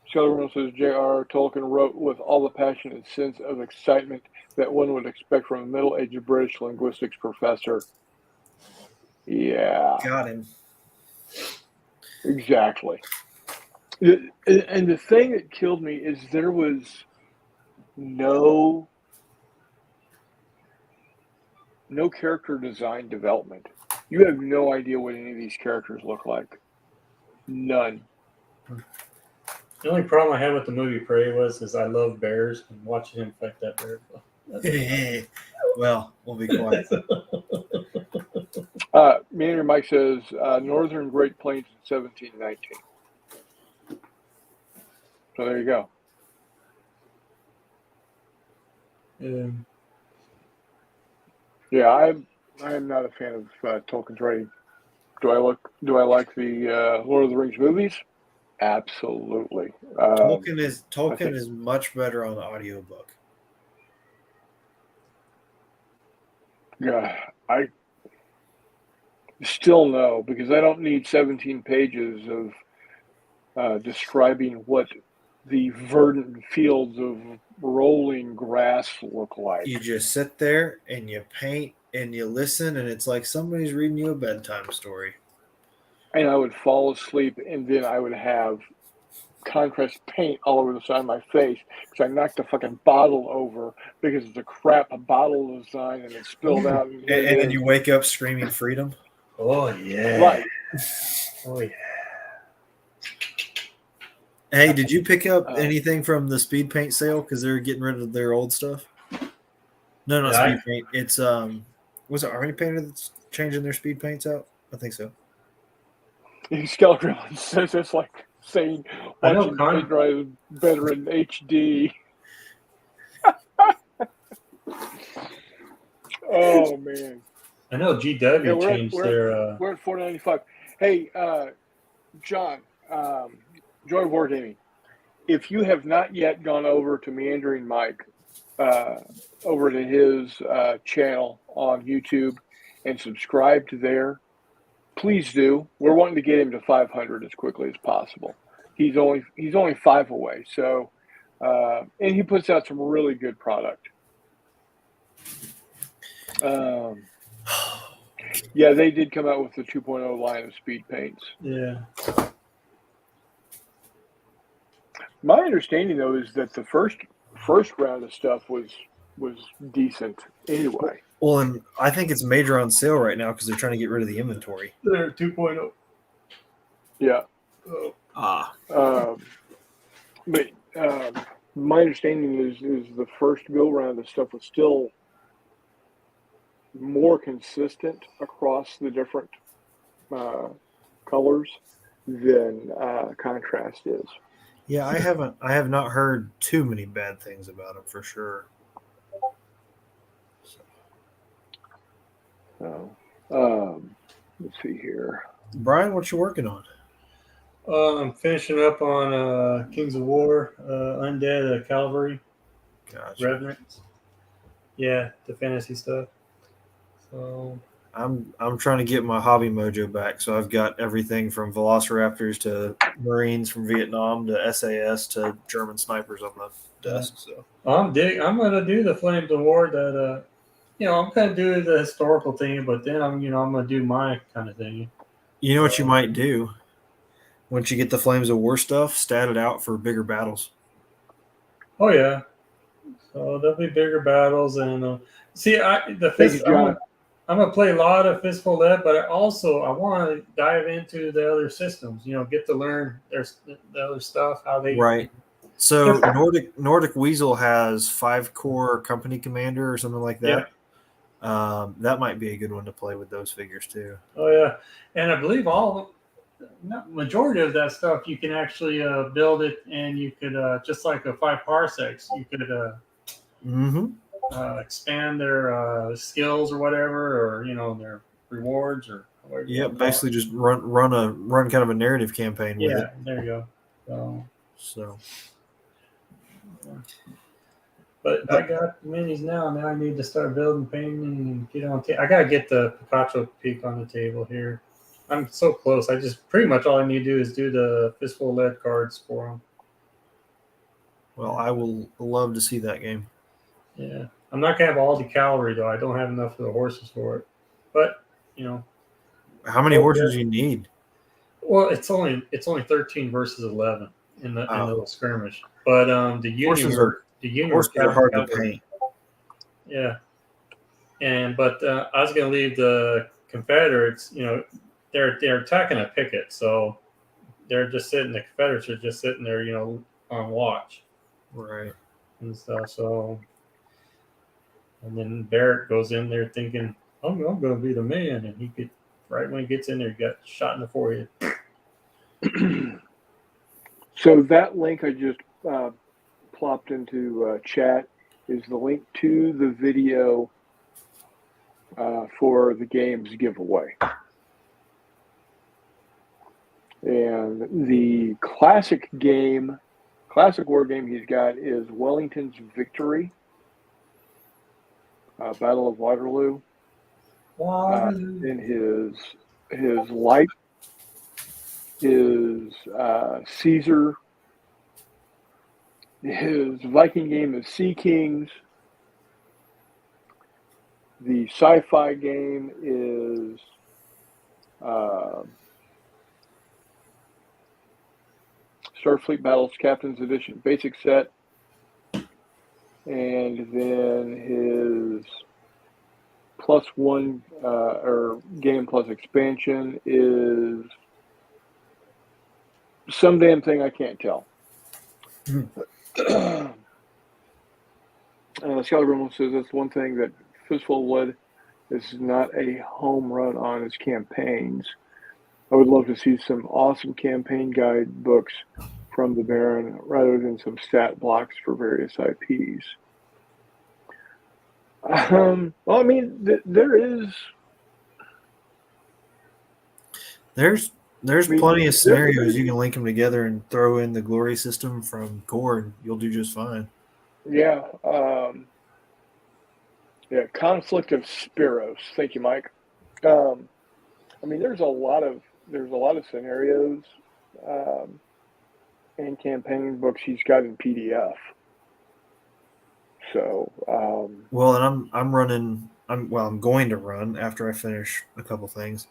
Shelly says J.R. Tolkien wrote with all the passion and sense of excitement that one would expect from a middle-aged British linguistics professor. Yeah. Got him. Exactly. And the thing that killed me is there was no character design development. You have no idea what any of these characters look like. None. The only problem I had with the movie Prey is I love bears and watching him fight that bear. Well, we'll be quiet. Manny Mike says Northern Great Plains in 1719. So there you go. Yeah, I'm not a fan of Tolkien's writing. Do I like the Lord of the Rings movies? Absolutely. Tolkien is think- much better on the audiobook. Yeah, I still no, because I don't need 17 pages of describing what the verdant fields of rolling grass look like. You just sit there and you paint and you listen, and it's like somebody's reading you a bedtime story. And I would fall asleep, and then I would have contrast paint all over the side of my face because I knocked a fucking bottle over because it's a crap bottle design and it spilled out. And And then you wake up screaming freedom. Oh yeah. Right. Oh yeah. Hey, did you pick up anything from the speed paint sale because they're getting rid of their old stuff? No, not speed paint. It's was it Army Painter that's changing their speed paints out? I think so. Skeleton says it's like saying I know watching paint dry is better in HD. Oh man. I know GW changed their. We're at $4.95. Hey, John, Joy Wargaming. If you have not yet gone over to Meandering Mike, over to his channel on YouTube and subscribed there, please do. We're wanting to get him to 500 as quickly as possible. He's only 5 away. So, and he puts out some really good product. Yeah, they did come out with the 2.0 line of speed paints. Yeah. My understanding though is that the first round of stuff was decent anyway. Well, and I think it's major on sale right now because they're trying to get rid of the inventory. They're 2.0. Yeah. Oh. But my understanding is the first go round of stuff was still more consistent across the different colors than contrast is. Yeah, I have not heard too many bad things about them for sure. So, let's see here. Brian, what you working on? I'm finishing up on Kings of War, Undead Cavalry, Gotcha. Revenants. Yeah, the fantasy stuff. So I'm trying to get my hobby mojo back. So I've got everything from Velociraptors to Marines from Vietnam to SAS to German snipers on the desk. So I'm gonna do the Flames of War. That I'm gonna do the historical thing, but then I'm gonna do my kind of thing. you know what you might do once you get the Flames of War stuff, stat it out for bigger battles. Oh yeah, so there'll be bigger battles, and I'm gonna play a lot of Fistful Lead, but I want to dive into the other systems. Get to learn the other stuff, how they Right. So Nordic Weasel has 5-core company commander or something like that. Yeah. That might be a good one to play with those figures too. Oh yeah, and I believe majority of that stuff you can actually build it, and you could just like a 5 parsecs, you could expand their skills or whatever, or their rewards or whatever. Yeah, basically just run kind of a narrative campaign with it. Yeah, there you go. So. But I got minis now. Now I need to start building, painting, and get on. I gotta get the Picasso peak on the table here. I'm so close. I just pretty much all I need to do is do the Fistful of Lead cards for them. Well, I will love to see that game. Yeah, I'm not gonna have all the cavalry though. I don't have enough of the horses for it. But how many horses do you need? Well, it's only 13 versus 11 in the little skirmish. But the Union horses are hard to paint. Yeah, but I was gonna leave the Confederates. They're attacking a picket, so they're just sitting. The Confederates are just sitting there, on watch, right, and stuff. So, and then Barrett goes in there thinking, "I'm going to be the man," and he could. Right when he gets in there, he got shot in the forehead. So that link I just plopped into chat is the link to the video for the game's giveaway. And the classic war game he's got is Wellington's Victory, Battle of Waterloo. And his light is Caesar. His Viking game is Sea Kings. The sci-fi game is Starfleet Battles Captain's Edition basic set. And then his +1 or game plus expansion is some damn thing I can't tell. Scott Rimmel says that's one thing that Fistful of Lead is not a home run on his campaigns. I would love to see some awesome campaign guide books from the Baron rather than some stat blocks for various IPs. Well, I mean, There's I mean, plenty of scenarios you can link them together and throw in the glory system from Core, and you'll do just fine. Yeah. Conflict of Spiros. Thank you, Mike. I mean, there's a lot of scenarios and campaign books he's got in PDF. So, well, and I'm going to run after I finish a couple things.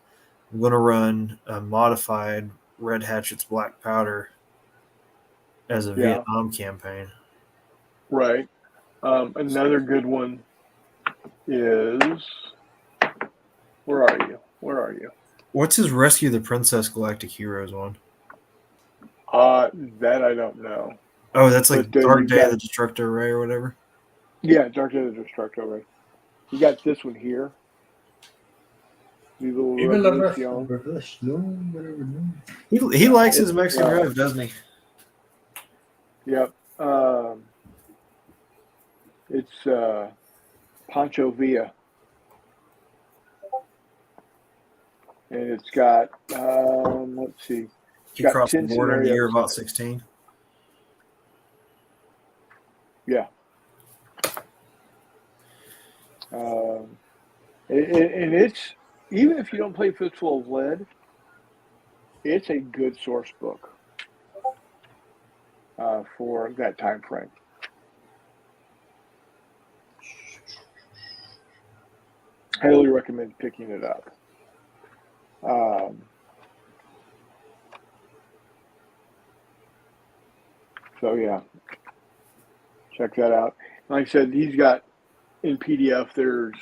I'm going to run a modified Red Hatchet's Black Powder as a Vietnam campaign. Right. Another good one is where are you? What's his Rescue the Princess Galactic Heroes one? That I don't know. Oh, that's like Dark Day of the Destructo Ray or whatever. Yeah, Dark Day of the Destructo Ray. You got this one here. He likes his Mexican Rev, doesn't he? Yep. It's Pancho Villa. And it's got, let's see. He crossed the border in the year about 16. Yeah. And it's, even if you don't play Fistful of Lead, it's a good source book for that time frame. Highly recommend picking it up. So yeah, check that out. Like I said, he's got in PDF. There's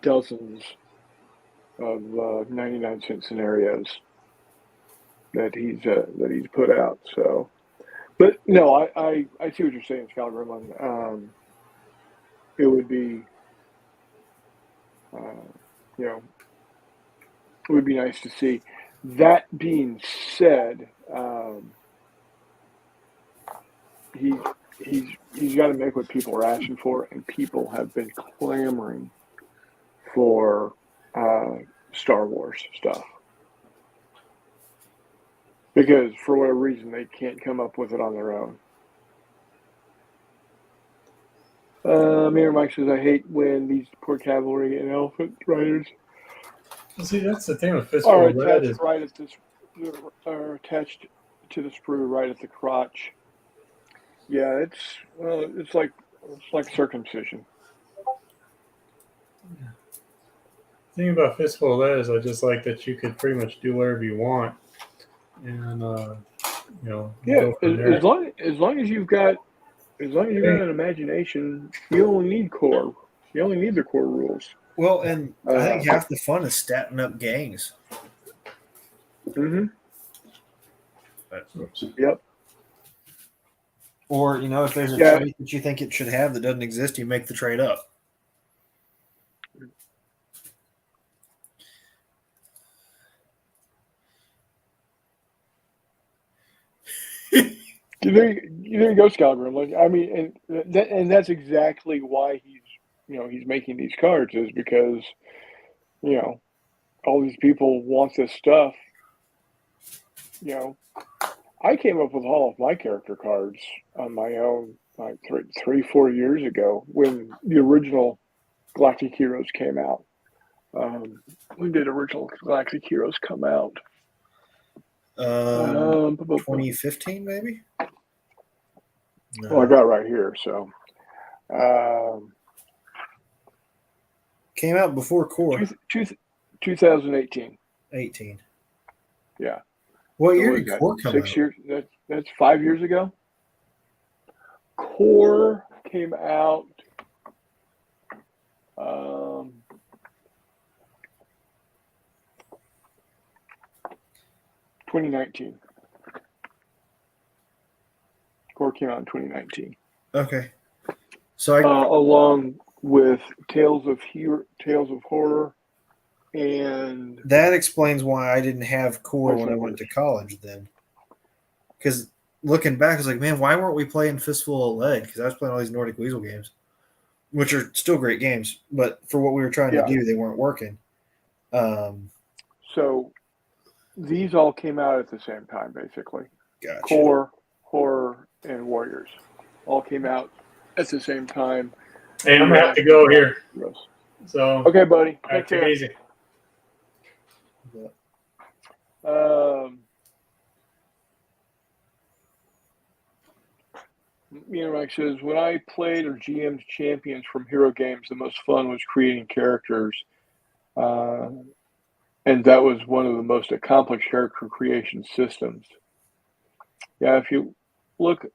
dozens of 99-cent scenarios that he's put out. So, but no, I see what you're saying, Scott Rimlin. It would be, it would be nice to see. That being said, he's got to make what people are asking for, and people have been clamoring for Star Wars stuff because for whatever reason they can't come up with it on their own. Mayor Mike says, I hate when these poor cavalry and elephant riders see, that's the thing with Fistful of Lead is right at this, are attached to the sprue right at the crotch. Yeah, it's like circumcision. The thing about Fistful of Lead is I just like that you could pretty much do whatever you want, and yeah, as long as you've got an imagination, you only need core. You only need the core rules. Well, and I think half the fun is statting up gangs. Mm-hmm. Yep. Or, if there's a trait that you think it should have that doesn't exist, you make the trait up. There you go, Scalgrim. Like, I mean, and that's exactly why he's making these cards, is because, all these people want this stuff. I came up with all of my character cards on my own, like 4 years ago, when the original Galactic Heroes came out. When did original Galactic Heroes come out? 2015 maybe. No. Well, I got it right here. So, came out before Core. 2018. 18. Yeah. What So year what did is that? Core come 6 out? years. That's 5 years ago. Core came out. 2019. Core came out in 2019. Okay. So along with Tales of Horror, and that explains why I didn't have Core when I Battles and went to Brews. college then. Because looking back, I was like, man, why weren't we playing Fistful of Lead? Because I was playing all these Nordic Weasel games, which are still great games, but for what we were trying to do, they weren't working. So these all came out at the same time, basically. Gotcha. Core, Horror, and Warriors all came out at the same time. Hey, I'm gonna have to go here. So okay, buddy. all right, take it easy. Mike says, when I played or GM'd champions from Hero Games, the most fun was creating characters. And that was one of the most accomplished character creation systems. Yeah, if you look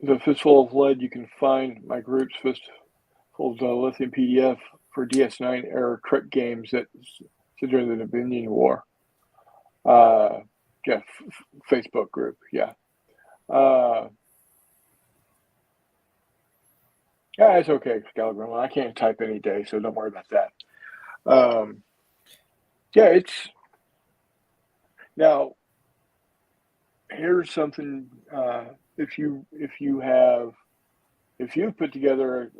the Fistful of Lead, you can find my group's Fistful of Lithium PDF for DS9 era trick games that during the Dominion War. Facebook group. Yeah. Yeah, it's okay, Scalgrim. I can't type any day, so don't worry about that. It's now. Here's something. If you've put together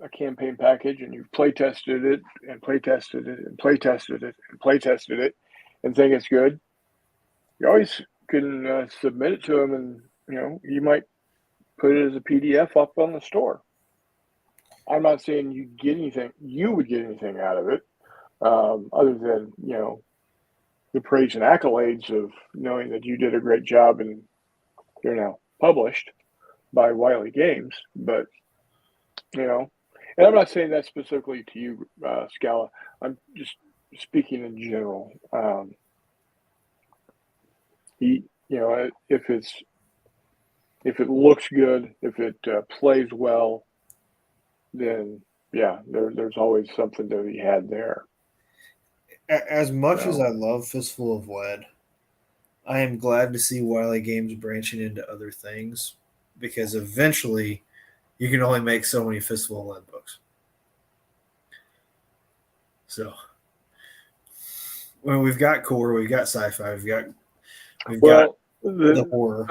a campaign package and you've play tested it and play tested it and play tested it and play tested it and think it's good, you always can submit it to them, and you might put it as a PDF up on the store. I'm not saying you would get anything out of it, other than the praise and accolades of knowing that you did a great job and you're now published by Wiley Games. But and I'm not saying that specifically to you, Scala. I'm just speaking in general. If it looks good, if it plays well, then there's always something to be had there. As much as I love Fistful of Lead, I am glad to see Wiley Games branching into other things, because eventually you can only make so many Fistful of Lead books. So when we've got Core, we've got sci-fi, we've got the horror.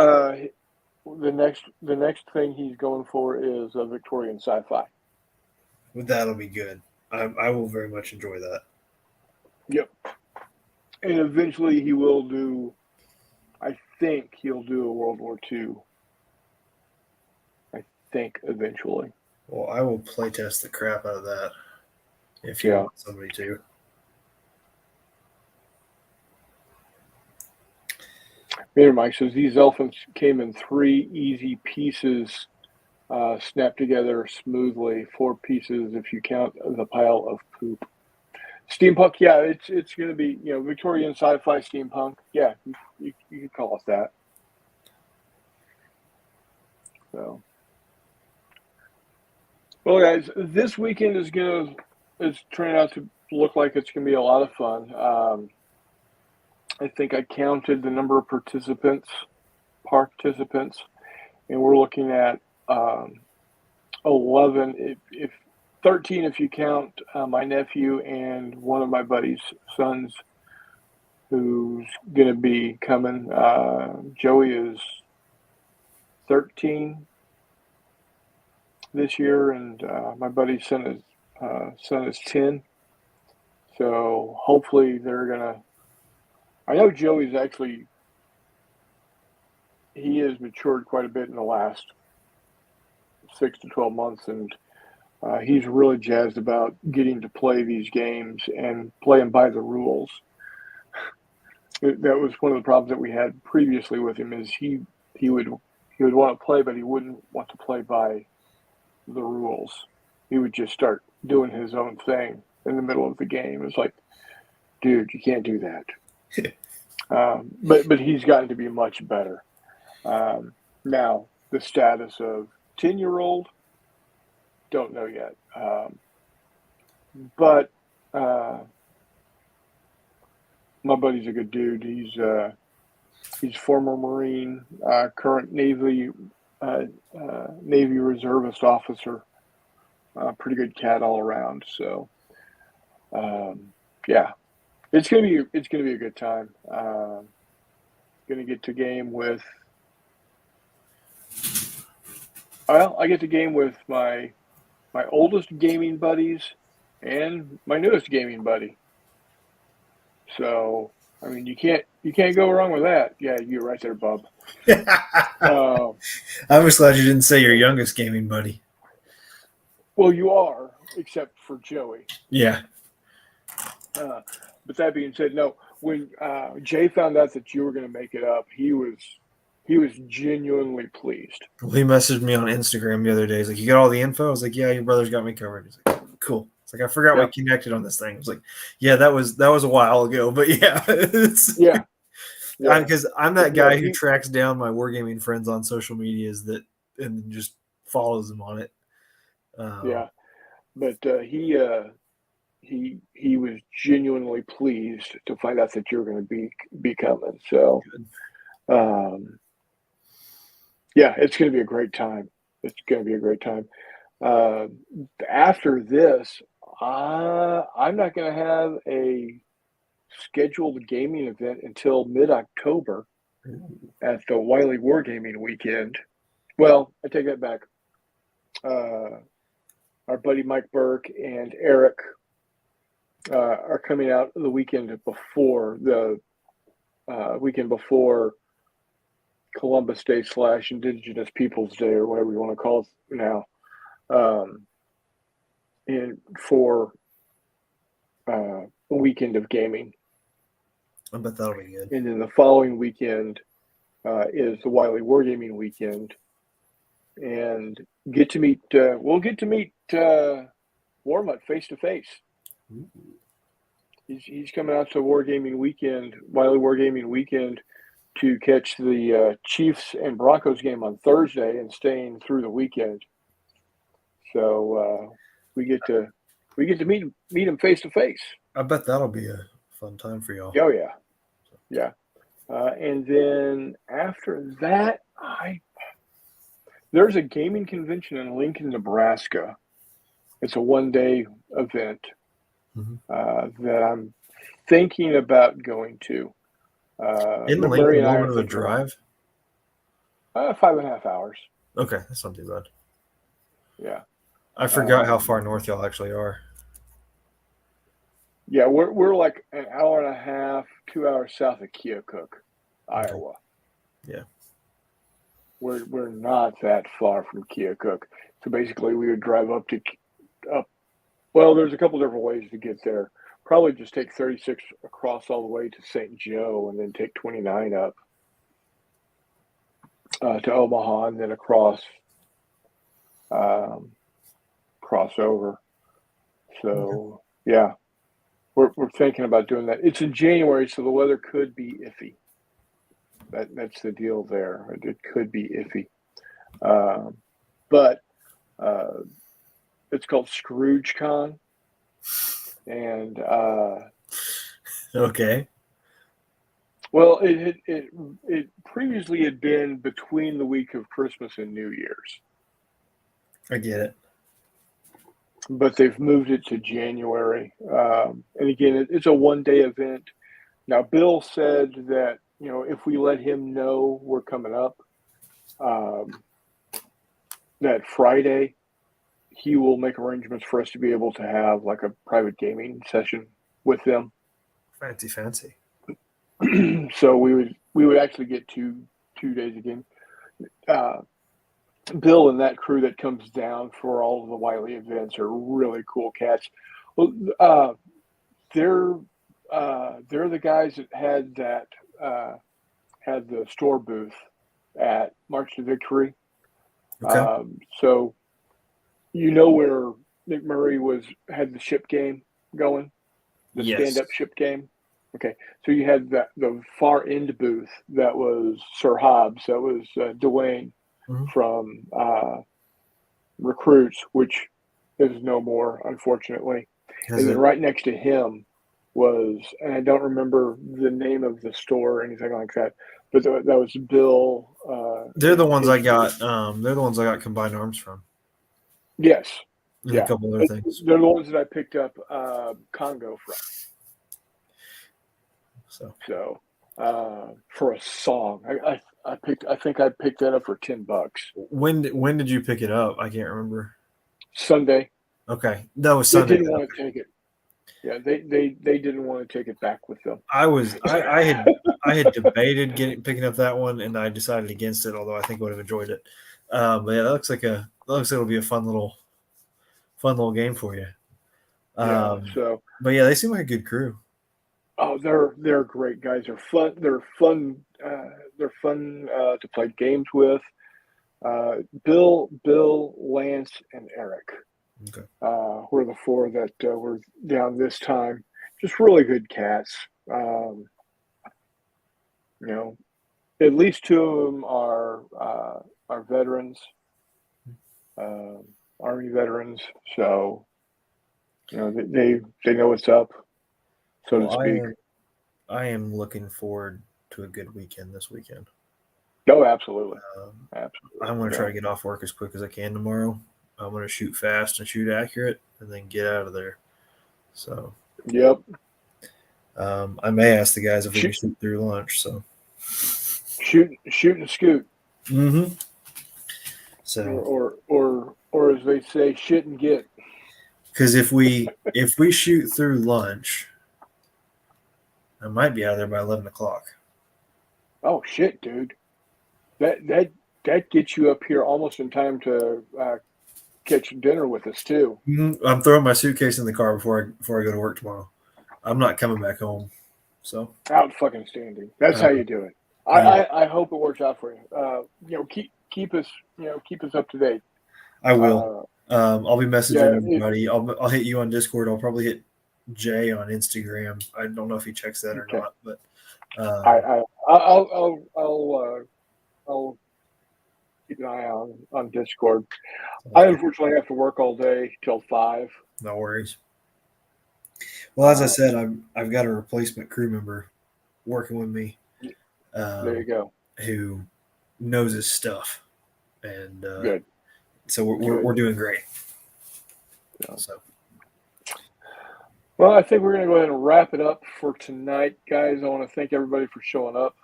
The next thing he's going for is a Victorian sci-fi. That'll be good. I will very much enjoy that. Yep. And eventually he will do. I think he'll do a World War II. I think eventually. Well, I will playtest the crap out of that if you want somebody to. Mayor Mike says these elephants came in 3 easy pieces, snapped together smoothly. 4 pieces if you count the pile of poop. Steampunk, it's going to be Victorian sci-fi steampunk. Yeah, you could call us that. So, well, guys, this weekend is turning out to look like it's going to be a lot of fun. I think I counted the number of participants, and we're looking at 11. If 13 if you count my nephew and one of my buddy's sons who's going to be coming. Joey is 13 this year, and my buddy's son is 10. So hopefully they're gonna. I know Joey's actually. He has matured quite a bit in the last 6 to 12 months, and he's really jazzed about getting to play these games and play them by the rules. That was one of the problems that we had previously with him. Is he would want to play, but he wouldn't want to play by the rules. He would just start doing his own thing in the middle of the game. It's like, dude, you can't do that. But he's gotten to be much better. Now the status of 10-year-old, don't know yet. But my buddy's a good dude. He's former Marine, current Navy reservist officer. Pretty good cat all around. So, yeah, it's gonna be a good time. Gonna get to game with. Well, I get to game with my oldest gaming buddies and my newest gaming buddy. So, I mean, you can't go wrong with that. Yeah, you're right there, Bub. I was glad you didn't say your youngest gaming buddy. Well, you are, except for Joey. Yeah. But that being said, no. When Jay found out that you were going to make it up, he was genuinely pleased. Well, he messaged me on Instagram the other day. He's like, "You got all the info?" I was like, "Yeah, your brother's got me covered." He's like, "Cool." It's like, I forgot we connected on this thing. I was like, "Yeah, that was a while ago, but yeah, yeah." Because I'm that guy who tracks down my wargaming friends on social medias and just follows them on it. But he was genuinely pleased to find out that you're going to be coming. So, yeah, it's going to be a great time. After this, I'm not going to have a scheduled gaming event until mid-October at the Wiley Wargaming weekend. Well, I take that back. Our buddy Mike Burke and Eric are coming out the weekend before Columbus Day / Indigenous Peoples Day, or whatever you want to call it now, and for a weekend of gaming. I bet that'll be good. And then the following weekend is the Wiley Wargaming weekend, and we'll get to meet Warmutt face to face. He's coming out to Wiley Wargaming weekend, to catch the Chiefs and Broncos game on Thursday and staying through the weekend. So we get to meet him face to face. I bet that'll be a fun time for y'all. Oh yeah. And then after that, there's a gaming convention in Lincoln, Nebraska. It's a one-day event that I'm thinking about going to. In Lincoln, a little bit of a drive? 5.5 hours. Okay, that's not too bad. Yeah. I forgot how far north y'all actually are. Yeah, we're like an hour and a half, 2 hours south of Keokuk, Iowa. Yeah. We're not that far from Keokuk. So basically we would drive up. Well, there's a couple different ways to get there. Probably just take 36 across all the way to St. Joe, and then take 29 up to Omaha, and then cross over. So yeah, we're thinking about doing that. It's in January, so the weather could be iffy. That's the deal there. It could be iffy, but it's called Scrooge Con. And okay. Well, it previously had been between the week of Christmas and New Year's. I get it. But they've moved it to January. And again, it's a one-day event. Now, Bill said that, if we let him know we're coming up, that Friday he will make arrangements for us to be able to have like a private gaming session with them. Fancy. So we would actually get two days again. Bill and that crew that comes down for all of the Wiley events are really cool cats. Well, they're the guys that had the store booth at March to Victory. Okay. So you know where McMurray had the ship game going, the Yes. stand-up ship game. Okay, so you had the far end booth that was Sir Hobbs, that was Dwayne from Recruits, which is no more, unfortunately. And then right next to him was, and I don't remember the name of the store or anything like that, but that was Bill. They're the ones I got. They're the ones I got Combined Arms from. Yes. And a couple other things. They're the ones that I picked up Congo from. So for a song, I think I picked that up for $10. When did you pick it up? I can't remember. Sunday. Okay, that was Sunday. They didn't want to take it. Yeah, they didn't want to take it back with them. I had debated picking up that one, and I decided against it. Although I think I would have enjoyed it. But yeah, that looks like it'll be a fun little game for you. But yeah, they seem like a good crew. Oh, they're great guys. They're fun. They're fun to play games with. Bill, Lance, and Eric. Okay. Were the four that were down this time. Just really good cats. At least two of them are veterans, Army veterans. So, they know what's up, so to speak. I am looking forward to a good weekend this weekend. Oh, absolutely. Absolutely. I'm going to try to get off work as quick as I can tomorrow. I'm going to shoot fast and shoot accurate and then get out of there. So, yep. I may ask the guys if we can shoot through lunch. So, shoot and scoot. Mm-hmm. So, or as they say, shit and get. Because if we shoot through lunch, I might be out of there by 11 o'clock. Oh shit, dude! That gets you up here almost in time to catch dinner with us too. Mm-hmm. I'm throwing my suitcase in the car before I go to work tomorrow. I'm not coming back home. So outstanding. That's how you do it. I hope it works out for you. Keep us up to date. I will. I'll be messaging everybody. I'll hit you on Discord. I'll probably hit Jay on Instagram. I don't know if he checks that or not, but I'll keep an eye on Discord. I unfortunately have to work all day till 5. No worries. Well, as I said, I've got a replacement crew member working with me. There you go. Who knows his stuff, and good. So we're doing great. Yeah. So. Well, I think we're going to go ahead and wrap it up for tonight, guys. I want to thank everybody for showing up.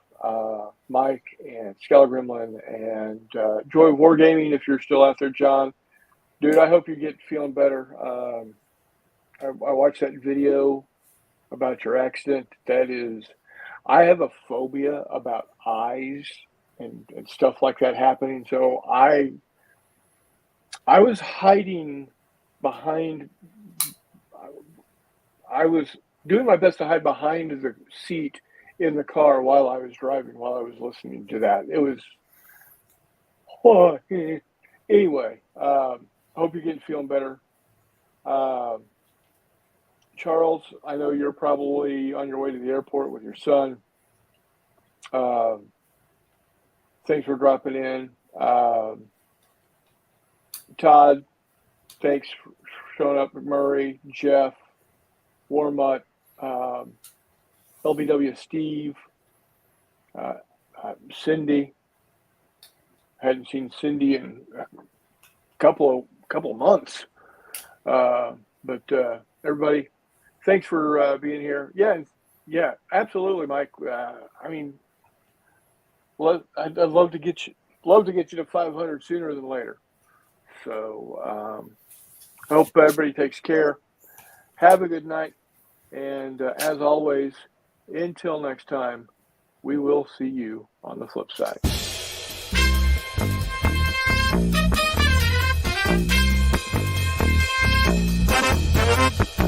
Mike and Skeller Gremlin and Joy Wargaming, if you're still out there, John. Dude, I hope you get feeling better. I watched that video about your accident. I have a phobia about eyes and stuff like that happening. So I was hiding behind. I was doing my best to hide behind the seat in the car while I was driving, while I was listening to that. It was, anyway, hope you're getting feeling better. Charles, I know you're probably on your way to the airport with your son. Thanks for dropping in. Todd, thanks for showing up. McMurray, Jeff, Warmutt, LBW Steve, Cindy. Hadn't seen Cindy in a couple of months. But everybody, thanks for being here. Yeah, absolutely, Mike. I'd love to get love to get you to 500 sooner than later. So I hope everybody takes care. Have a good night. And as always, until next time, we will see you on the flip side.